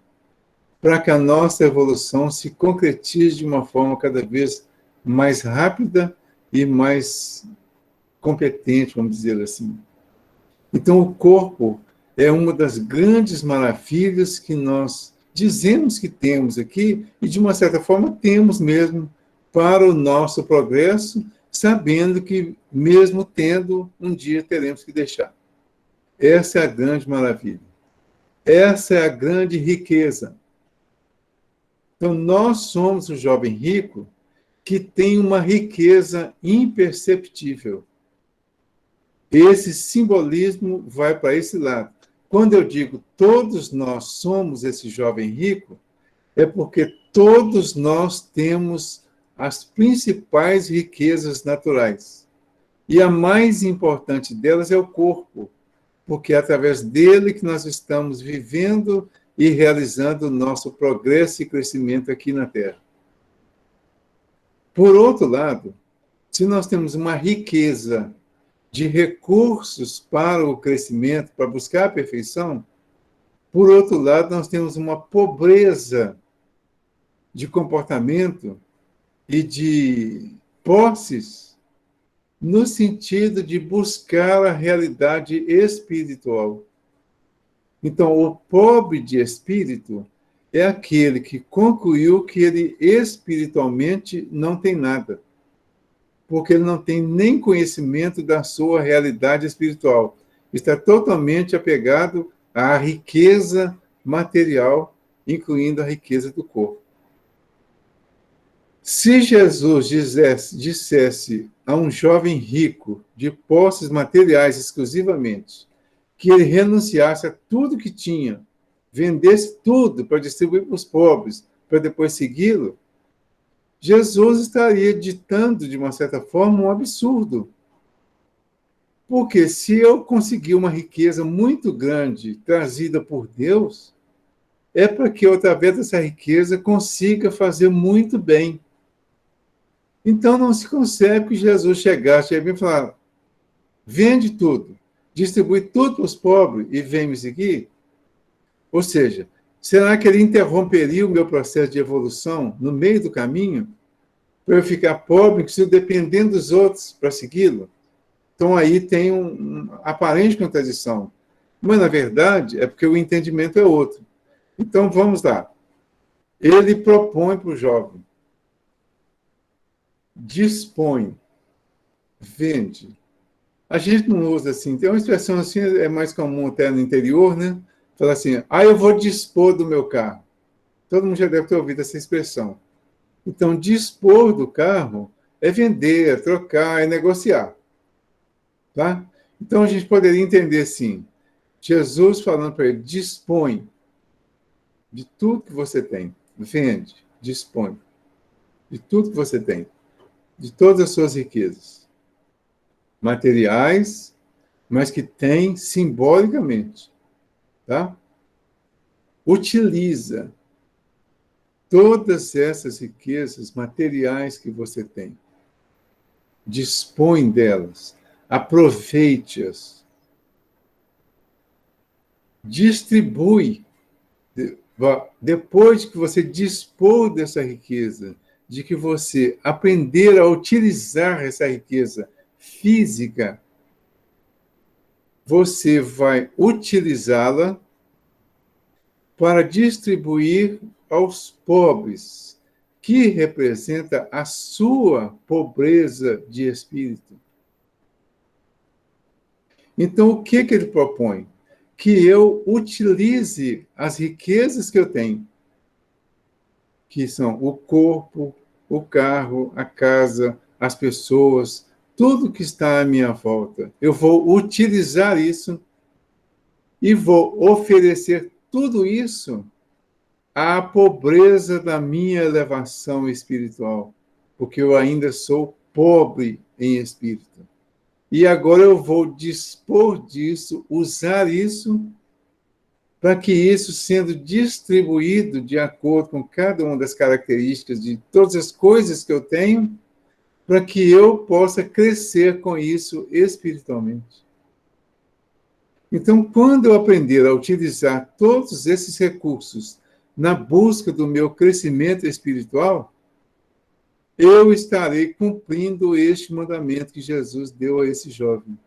para que a nossa evolução se concretize de uma forma cada vez mais rápida e mais competente, vamos dizer assim. Então, o corpo é uma das grandes maravilhas que nós dizemos que temos aqui, e de uma certa forma temos mesmo para o nosso progresso, sabendo que mesmo tendo, um dia teremos que deixar. Essa é a grande maravilha. Essa é a grande riqueza. Então, nós somos o jovem rico que tem uma riqueza imperceptível. Esse simbolismo vai para esse lado. Quando eu digo todos nós somos esse jovem rico, é porque todos nós temos as principais riquezas naturais. E a mais importante delas é o corpo, porque é através dele que nós estamos vivendo e realizando o nosso progresso e crescimento aqui na Terra. Por outro lado, se nós temos uma riqueza de recursos para o crescimento, para buscar a perfeição, por outro lado, nós temos uma pobreza de comportamento e de posses no sentido de buscar a realidade espiritual. Então, o pobre de espírito é aquele que concluiu que ele espiritualmente não tem nada, porque ele não tem nem conhecimento da sua realidade espiritual. Está totalmente apegado à riqueza material, incluindo a riqueza do corpo. Se Jesus dissesse a um jovem rico de posses materiais exclusivamente que ele renunciasse a tudo que tinha, vendesse tudo para distribuir para os pobres, para depois segui-lo, Jesus estaria ditando, de uma certa forma, um absurdo. Porque se eu conseguir uma riqueza muito grande trazida por Deus, é para que eu, através dessa riqueza, consiga fazer muito bem. Então não se concebe que Jesus chegasse e falar: vende tudo, distribui tudo para os pobres e vem me seguir? Ou seja, será que ele interromperia o meu processo de evolução no meio do caminho para eu ficar pobre, que dependendo dos outros para segui-lo? Então aí tem uma aparente contradição. Mas, na verdade, é porque o entendimento é outro. Então, vamos lá. Ele propõe para o jovem: dispõe, vende. A gente não usa assim, tem uma expressão assim, é mais comum até no interior, né? Fala assim: eu vou dispor do meu carro. Todo mundo já deve ter ouvido essa expressão. Então, dispor do carro é vender, é trocar, é negociar. Tá? Então, a gente poderia entender assim: Jesus falando para ele: dispõe de tudo que você tem. Vende, dispõe de tudo que você tem, de todas as suas riquezas materiais, mas que tem simbolicamente. Tá? Utiliza todas essas riquezas materiais que você tem. Dispõe delas. Aproveite-as. Distribui. Depois que você dispor dessa riqueza, de que você aprender a utilizar essa riqueza física, você vai utilizá-la para distribuir aos pobres, que representa a sua pobreza de espírito. Então, o que ele propõe? Que eu utilize as riquezas que eu tenho, que são o corpo, o carro, a casa, as pessoas, tudo que está à minha volta. Eu vou utilizar isso e vou oferecer tudo isso à pobreza da minha elevação espiritual, porque eu ainda sou pobre em espírito. E agora eu vou dispor disso, usar isso, para que isso, sendo distribuído de acordo com cada uma das características de todas as coisas que eu tenho, para que eu possa crescer com isso espiritualmente. Então, quando eu aprender a utilizar todos esses recursos na busca do meu crescimento espiritual, eu estarei cumprindo este mandamento que Jesus deu a esse jovem.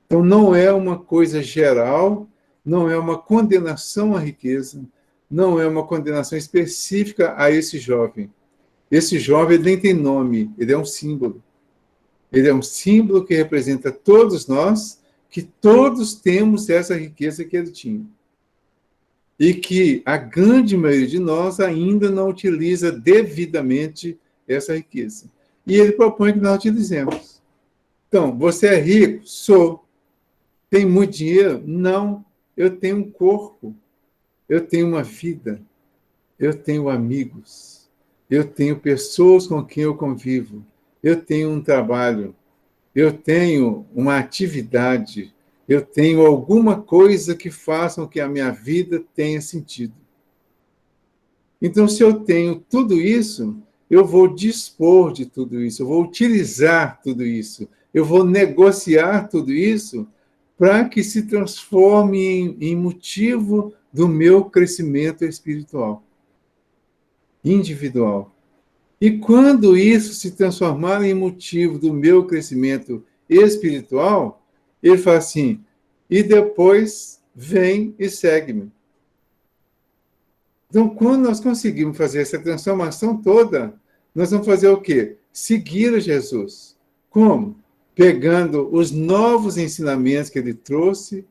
Então, não é uma coisa geral, não é uma condenação à riqueza, não é uma condenação específica a esse jovem. Esse jovem nem tem nome, ele é um símbolo. Ele é um símbolo que representa todos nós, que todos temos essa riqueza que ele tinha. E que a grande maioria de nós ainda não utiliza devidamente essa riqueza. E ele propõe que nós utilizemos. Então, você é rico? Sou. Tem muito dinheiro? Não. Eu tenho um corpo. Eu tenho uma vida. Eu tenho amigos. Eu tenho pessoas com quem eu convivo. Eu tenho um trabalho. Eu tenho uma atividade. Eu tenho alguma coisa que faça com que a minha vida tenha sentido. Então, se eu tenho tudo isso, eu vou dispor de tudo isso, eu vou utilizar tudo isso, eu vou negociar tudo isso para que se transforme em motivo do meu crescimento espiritual, individual. E quando isso se transformar em motivo do meu crescimento espiritual, ele fala assim, e depois vem e segue-me. Então, quando nós conseguimos fazer essa transformação toda, nós vamos fazer o quê? Seguir a Jesus. Como? Pegando os novos ensinamentos que ele trouxe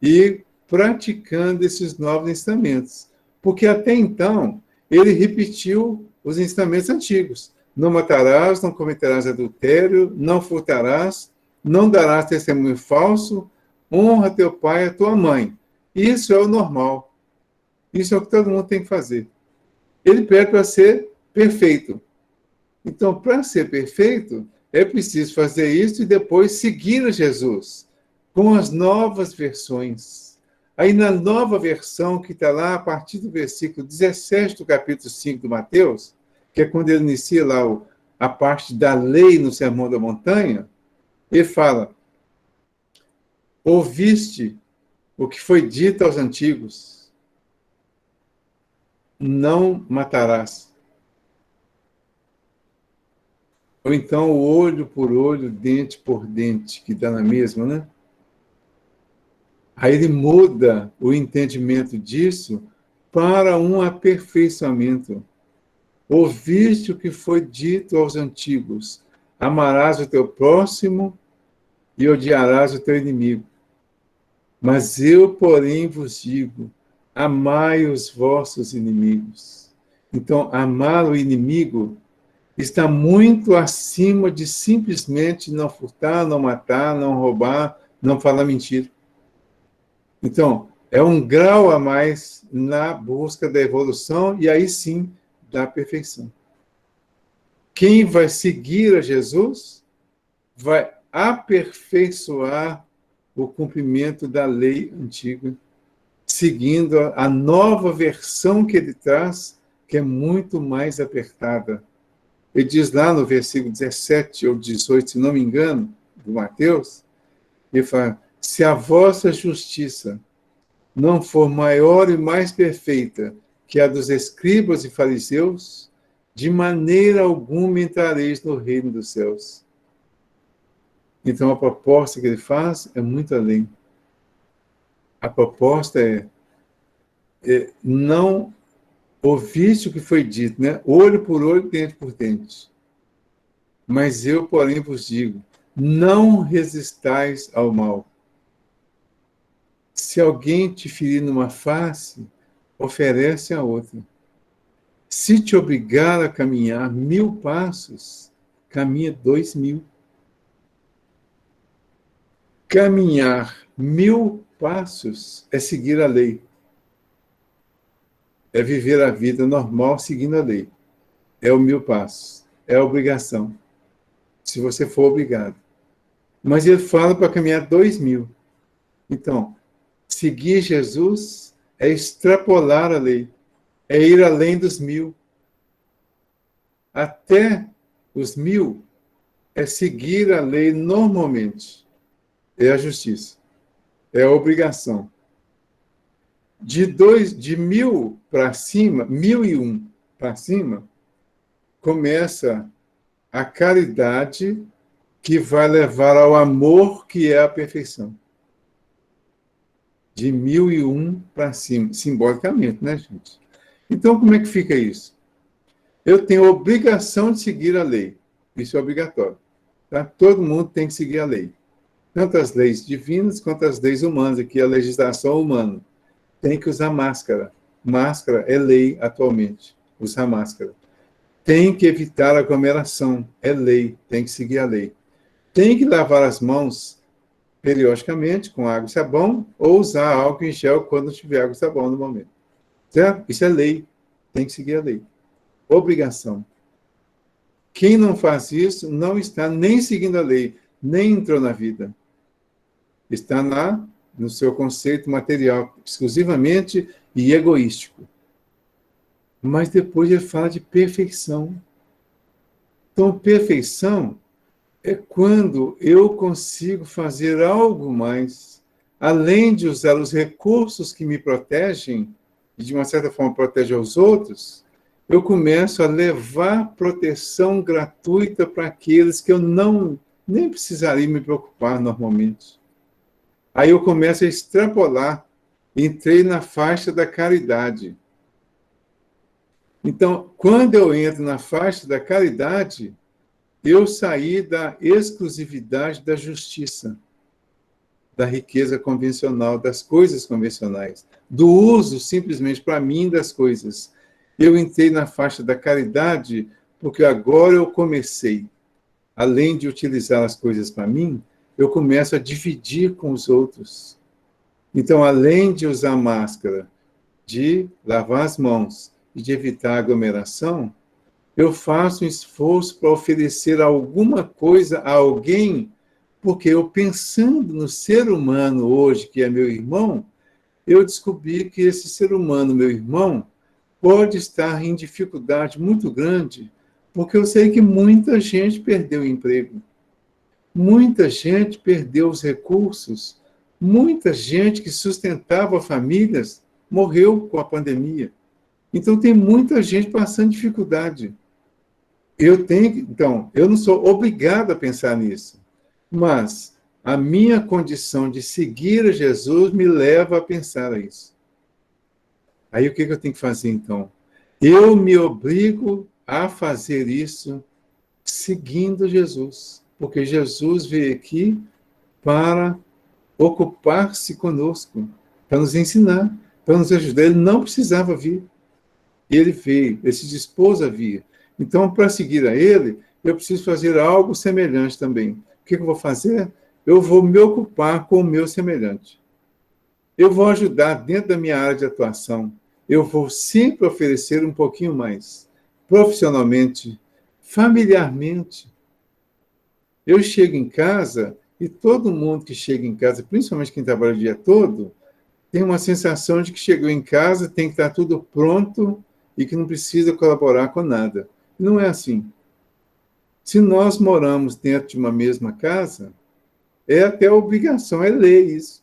e praticando esses novos ensinamentos. Porque até então, ele repetiu os ensinamentos antigos. Não matarás, não cometerás adultério, não furtarás, não darás testemunho falso, honra teu pai e a tua mãe. Isso é o normal. Isso é o que todo mundo tem que fazer. Ele pede para ser perfeito. Então, para ser perfeito, é preciso fazer isso e depois seguir a Jesus com as novas versões. Aí, na nova versão, que está lá a partir do versículo 17 do capítulo 5 do Mateus, que é quando ele inicia lá a parte da lei no Sermão da Montanha, ele fala, ouviste o que foi dito aos antigos, não matarás. Ou então, olho por olho, dente por dente, que dá na mesma, né? Aí ele muda o entendimento disso para um aperfeiçoamento. Ouviste o que foi dito aos antigos, amarás o teu próximo e odiarás o teu inimigo. Mas eu, porém, vos digo, amai os vossos inimigos. Então, amar o inimigo está muito acima de simplesmente não furtar, não matar, não roubar, não falar mentira. Então, é um grau a mais na busca da evolução e aí sim da perfeição. Quem vai seguir a Jesus vai aperfeiçoar o cumprimento da lei antiga, seguindo a nova versão que ele traz, que é muito mais apertada. Ele diz lá no versículo 17 ou 18, se não me engano, do Mateus, ele fala, se a vossa justiça não for maior e mais perfeita que a dos escribas e fariseus, de maneira alguma entrareis no reino dos céus. Então, a proposta que ele faz é muito além. A proposta é não ouviste o que foi dito, né? Olho por olho, dente por dente. Mas eu, porém, vos digo, não resistais ao mal. Se alguém te ferir numa face, oferece a outra. Se te obrigar a caminhar 1000 passos, caminha 2000. Caminhar 1000 passos é seguir a lei. É viver a vida normal seguindo a lei. É o 1000 passos. É a obrigação. Se você for obrigado. Mas ele fala para caminhar 2000. Então, seguir Jesus é extrapolar a lei. É ir além dos 1000. Até os 1000 é seguir a lei normalmente. É a justiça. É a obrigação. De 1000 para cima, 1001 para cima, começa a caridade que vai levar ao amor, que é a perfeição. De 1001 para cima, simbolicamente, né, gente? Então, como é que fica isso? Eu tenho a obrigação de seguir a lei. Isso é obrigatório. Tá? Todo mundo tem que seguir a lei. Tanto as leis divinas quanto as leis humanas, aqui a legislação humana. Tem que usar máscara. Máscara é lei atualmente. Usar máscara. Tem que evitar aglomeração. É lei. Tem que seguir a lei. Tem que lavar as mãos periodicamente com água e sabão ou usar álcool em gel quando tiver água e sabão no momento. Certo? Isso é lei. Tem que seguir a lei. Obrigação. Quem não faz isso não está nem seguindo a lei, nem entrou na vida. Está no seu conceito material, exclusivamente e egoístico. Mas depois ele fala de perfeição. Então, perfeição é quando eu consigo fazer algo mais, além de usar os recursos que me protegem, e de uma certa forma protegem aos outros, eu começo a levar proteção gratuita para aqueles que eu nem precisaria me preocupar normalmente. Aí eu começo a extrapolar, entrei na faixa da caridade. Então, quando eu entro na faixa da caridade, eu saí da exclusividade da justiça, da riqueza convencional, das coisas convencionais, do uso simplesmente para mim das coisas. Eu entrei na faixa da caridade porque agora eu comecei, além de utilizar as coisas para mim, eu começo a dividir com os outros. Então, além de usar máscara, de lavar as mãos e de evitar aglomeração, eu faço um esforço para oferecer alguma coisa a alguém, porque eu, pensando no ser humano hoje, que é meu irmão, eu descobri que esse ser humano, meu irmão, pode estar em dificuldade muito grande, porque eu sei que muita gente perdeu o emprego, muita gente perdeu os recursos, muita gente que sustentava famílias morreu com a pandemia. Então, tem muita gente passando dificuldade. Então, eu não sou obrigado a pensar nisso, mas a minha condição de seguir a Jesus me leva a pensar isso. Aí, o que eu tenho que fazer, então? Eu me obrigo a fazer isso seguindo Jesus, porque Jesus veio aqui para ocupar-se conosco, para nos ensinar, para nos ajudar. Ele não precisava vir. Ele veio, ele se dispôs a vir. Então, para seguir a ele, eu preciso fazer algo semelhante também. O que eu vou fazer? Eu vou me ocupar com o meu semelhante. Eu vou ajudar dentro da minha área de atuação. Eu vou sempre oferecer um pouquinho mais. Profissionalmente, familiarmente. Eu chego em casa e todo mundo que chega em casa, principalmente quem trabalha o dia todo, tem uma sensação de que chegou em casa, tem que estar tudo pronto e que não precisa colaborar com nada. Não é assim. Se nós moramos dentro de uma mesma casa, é até obrigação, é lei isso.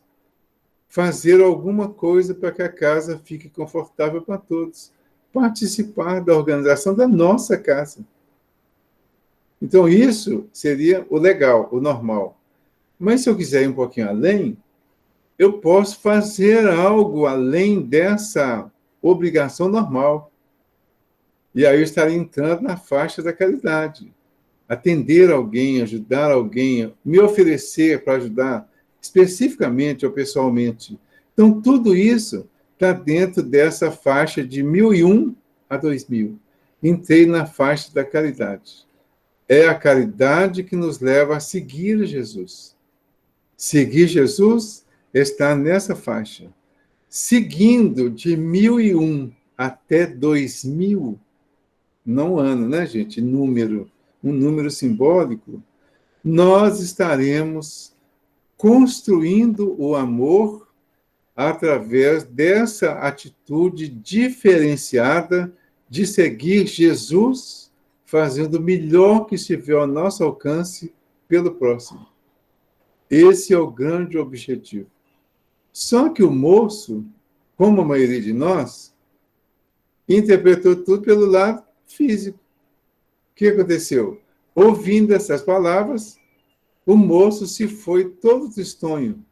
Fazer alguma coisa para que a casa fique confortável para todos. Participar da organização da nossa casa. Então, isso seria o legal, o normal. Mas se eu quiser ir um pouquinho além, eu posso fazer algo além dessa obrigação normal. E aí eu estaria entrando na faixa da caridade. Atender alguém, ajudar alguém, me oferecer para ajudar especificamente ou pessoalmente. Então, tudo isso está dentro dessa faixa de 1001 a 2000. Entrei na faixa da caridade. É a caridade que nos leva a seguir Jesus. Seguir Jesus está nessa faixa. Seguindo de 1001 até 2000, não ano, né, gente? Número, um número simbólico, nós estaremos construindo o amor através dessa atitude diferenciada de seguir Jesus, fazendo o melhor que estiver ao nosso alcance pelo próximo. Esse é o grande objetivo. Só que o moço, como a maioria de nós, interpretou tudo pelo lado físico. O que aconteceu? Ouvindo essas palavras, o moço se foi todo tristonho,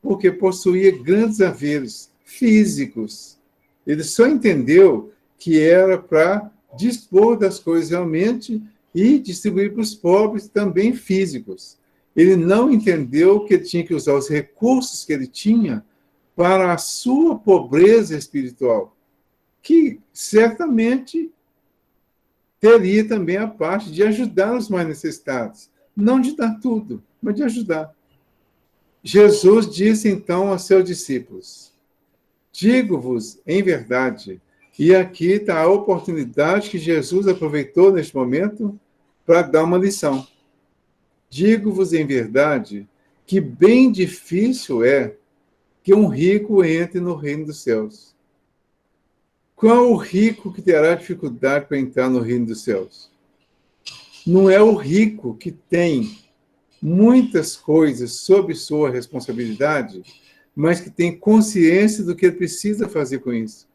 porque possuía grandes haveres físicos. Ele só entendeu que era para dispor das coisas realmente e distribuir para os pobres também físicos. Ele não entendeu que ele tinha que usar os recursos que ele tinha para a sua pobreza espiritual, que certamente teria também a parte de ajudar os mais necessitados. Não de dar tudo, mas de ajudar. Jesus disse então aos seus discípulos: digo-vos em verdade, e aqui está a oportunidade que Jesus aproveitou neste momento para dar uma lição. Digo-vos em verdade que bem difícil é que um rico entre no reino dos céus. Qual o rico que terá dificuldade para entrar no reino dos céus? Não é o rico que tem muitas coisas sob sua responsabilidade, mas que tem consciência do que ele precisa fazer com isso.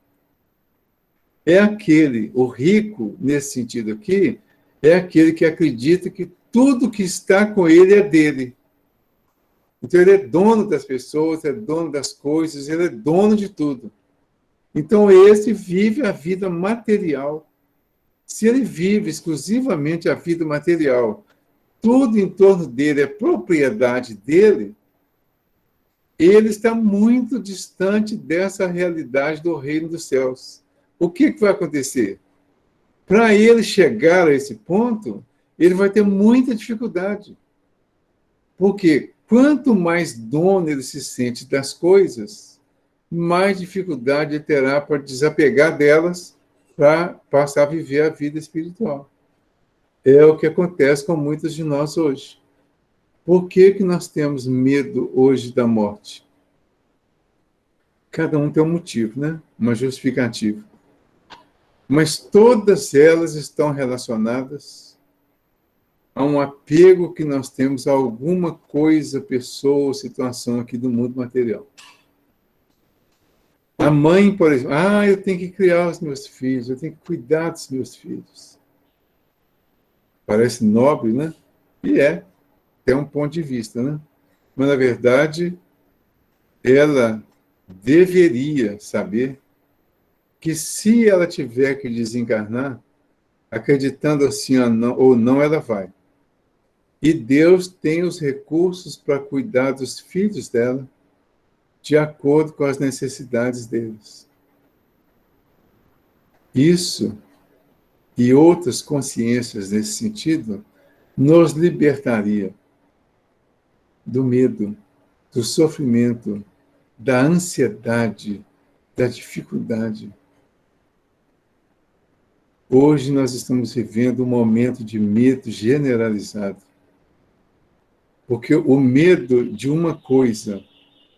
É aquele, o rico, nesse sentido aqui, é aquele que acredita que tudo que está com ele é dele. Então, ele é dono das pessoas, é dono das coisas, ele é dono de tudo. Então, esse vive a vida material. Se ele vive exclusivamente a vida material, tudo em torno dele é propriedade dele, ele está muito distante dessa realidade do reino dos céus. O que vai acontecer? Para ele chegar a esse ponto, ele vai ter muita dificuldade. Porque quanto mais dono ele se sente das coisas, mais dificuldade ele terá para desapegar delas, para passar a viver a vida espiritual. É o que acontece com muitos de nós hoje. Por que nós temos medo hoje da morte? Cada um tem um motivo, né? Uma justificativa. Mas todas elas estão relacionadas a um apego que nós temos a alguma coisa, pessoa ou situação aqui do mundo material. A mãe, por exemplo, eu tenho que criar os meus filhos, eu tenho que cuidar dos meus filhos. Parece nobre, né? E tem um ponto de vista, né? Mas, na verdade, ela deveria saber que se ela tiver que desencarnar, acreditando assim ou não, ela vai. E Deus tem os recursos para cuidar dos filhos dela de acordo com as necessidades deles. Isso e outras consciências nesse sentido nos libertaria do medo, do sofrimento, da ansiedade, da dificuldade. Hoje nós estamos vivendo um momento de medo generalizado. Porque o medo de uma coisa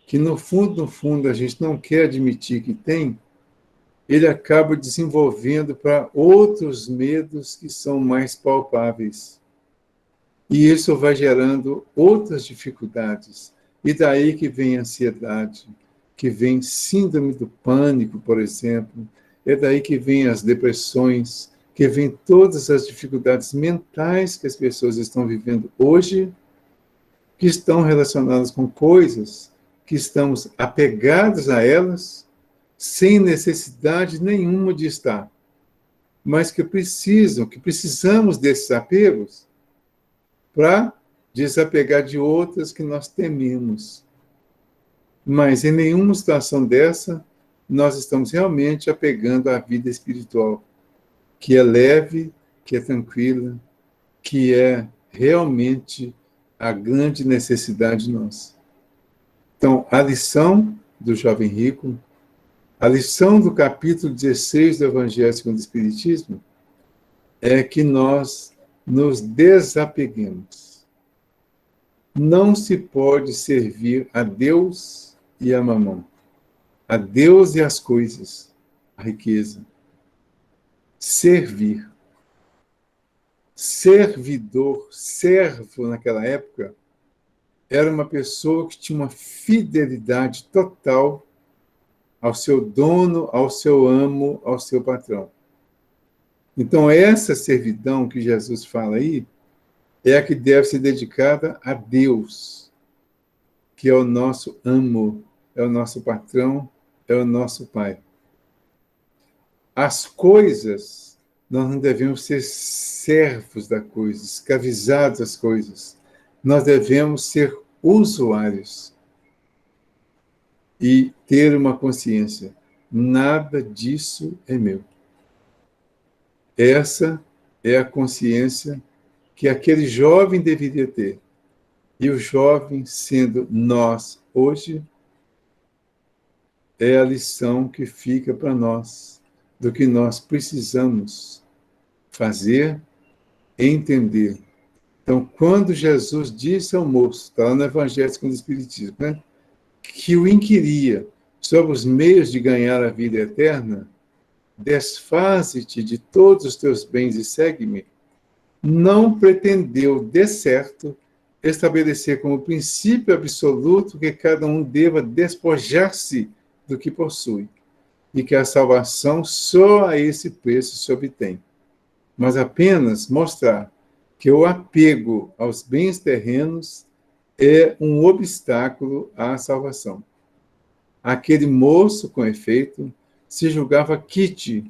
que, no fundo, a gente não quer admitir que tem, ele acaba desenvolvendo para outros medos que são mais palpáveis. E isso vai gerando outras dificuldades. E daí que vem a ansiedade, que vem síndrome do pânico, por exemplo. É daí que vem as depressões, que vem todas as dificuldades mentais que as pessoas estão vivendo hoje, que estão relacionadas com coisas que estamos apegados a elas, sem necessidade nenhuma de estar, mas que precisamos desses apegos para desapegar de outras que nós tememos. Mas em nenhuma situação dessa, nós estamos realmente apegando à vida espiritual, que é leve, que é tranquila, que é realmente a grande necessidade nossa. Então, a lição do jovem rico, a lição do capítulo 16 do Evangelho segundo o Espiritismo, é que nós nos desapeguemos. Não se pode servir a Deus e a mamão, a Deus e as coisas, a riqueza. Servir. Servidor, servo naquela época, era uma pessoa que tinha uma fidelidade total ao seu dono, ao seu amo, ao seu patrão. Então, essa servidão que Jesus fala aí é a que deve ser dedicada a Deus, que é o nosso amo, é o nosso patrão, é o nosso pai. As coisas, nós não devemos ser servos da coisa, escravizados das coisas. Nós devemos ser usuários e ter uma consciência. Nada disso é meu. Essa é a consciência que aquele jovem deveria ter. E o jovem, sendo nós hoje, é a lição que fica para nós do que nós precisamos fazer, entender. Então, quando Jesus disse ao moço, está lá no Evangelho segundo o Espiritismo, né, que o inquiria sobre os meios de ganhar a vida eterna, desfaze-te de todos os teus bens e segue-me, não pretendeu, de certo, estabelecer como princípio absoluto que cada um deva despojar-se do que possui, e que a salvação só a esse preço se obtém, mas apenas mostrar que o apego aos bens terrenos é um obstáculo à salvação. Aquele moço, com efeito, se julgava quite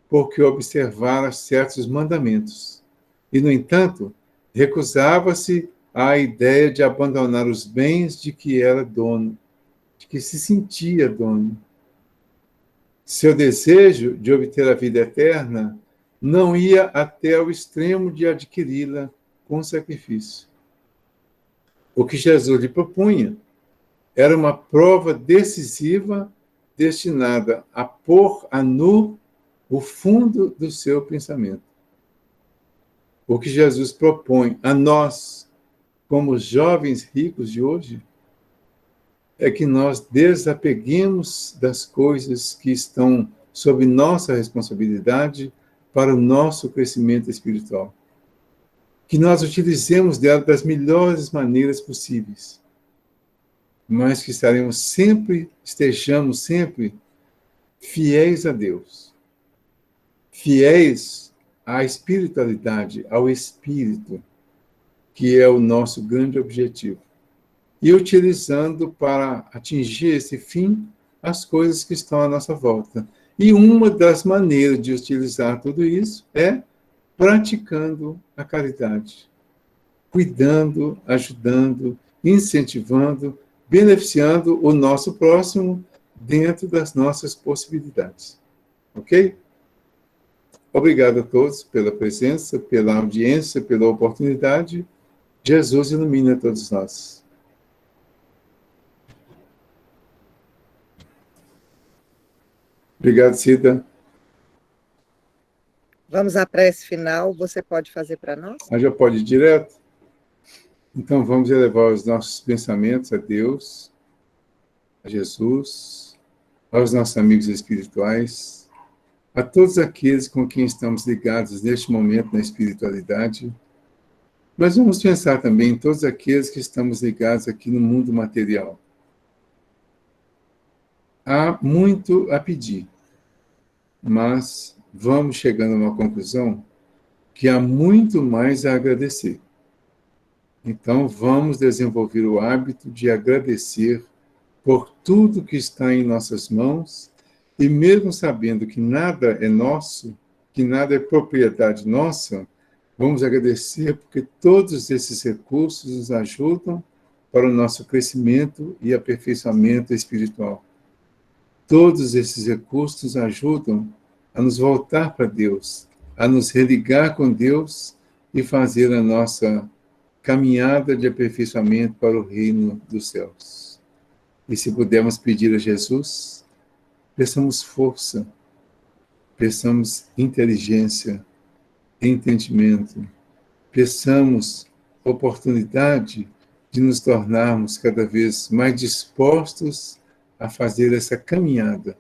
porque observara certos mandamentos, e, no entanto, recusava-se à ideia de abandonar os bens de que era dono, de que se sentia dono. Seu desejo de obter a vida eterna não ia até ao extremo de adquiri-la com sacrifício. O que Jesus lhe propunha era uma prova decisiva destinada a pôr a nu o fundo do seu pensamento. O que Jesus propõe a nós, como jovens ricos de hoje, é que nós desapeguemos das coisas que estão sob nossa responsabilidade para o nosso crescimento espiritual. Que nós utilizemos dela das melhores maneiras possíveis, mas que estejamos sempre fiéis a Deus, fiéis à espiritualidade, ao Espírito, que é o nosso grande objetivo. E utilizando para atingir esse fim as coisas que estão à nossa volta. E uma das maneiras de utilizar tudo isso é praticando a caridade, cuidando, ajudando, incentivando, beneficiando o nosso próximo dentro das nossas possibilidades. Ok? Obrigado a todos pela presença, pela audiência, pela oportunidade. Jesus ilumine a todos nós. Obrigado, Cida. Vamos à prece final. Você pode fazer para nós? Já pode ir direto? Então, vamos elevar os nossos pensamentos a Deus, a Jesus, aos nossos amigos espirituais, a todos aqueles com quem estamos ligados neste momento na espiritualidade. Mas vamos pensar também em todos aqueles que estamos ligados aqui no mundo material. Há muito a pedir, mas vamos chegando a uma conclusão que há muito mais a agradecer. Então, vamos desenvolver o hábito de agradecer por tudo que está em nossas mãos, e mesmo sabendo que nada é nosso, que nada é propriedade nossa, vamos agradecer porque todos esses recursos nos ajudam para o nosso crescimento e aperfeiçoamento espiritual. Todos esses recursos nos ajudam a nos voltar para Deus, a nos religar com Deus e fazer a nossa caminhada de aperfeiçoamento para o reino dos céus. E se pudermos pedir a Jesus, peçamos força, peçamos inteligência, entendimento, peçamos oportunidade de nos tornarmos cada vez mais dispostos a fazer essa caminhada,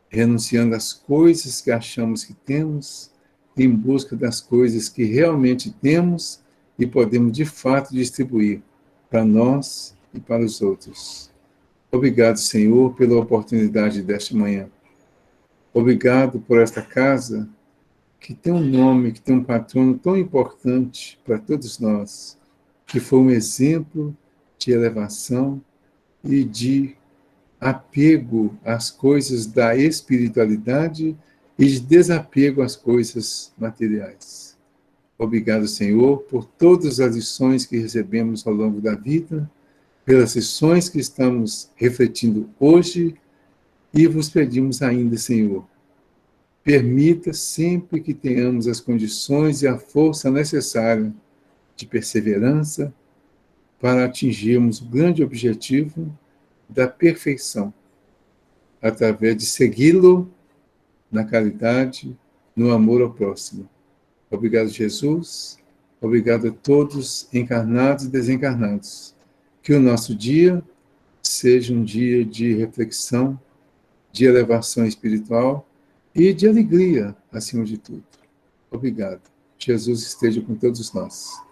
renunciando às coisas que achamos que temos, em busca das coisas que realmente temos e podemos de fato distribuir para nós e para os outros. Obrigado, Senhor, pela oportunidade desta manhã. Obrigado por esta casa que tem um nome, que tem um patrono tão importante para todos nós, que foi um exemplo de elevação e de apego às coisas da espiritualidade e de desapego às coisas materiais. Obrigado, Senhor, por todas as lições que recebemos ao longo da vida, pelas lições que estamos refletindo hoje, e vos pedimos ainda, Senhor, permita sempre que tenhamos as condições e a força necessária de perseverança para atingirmos o grande objetivo da perfeição, através de segui-lo na caridade, no amor ao próximo. Obrigado, Jesus. Obrigado a todos, encarnados e desencarnados. Que o nosso dia seja um dia de reflexão, de elevação espiritual e de alegria, acima de tudo. Obrigado. Jesus esteja com todos nós.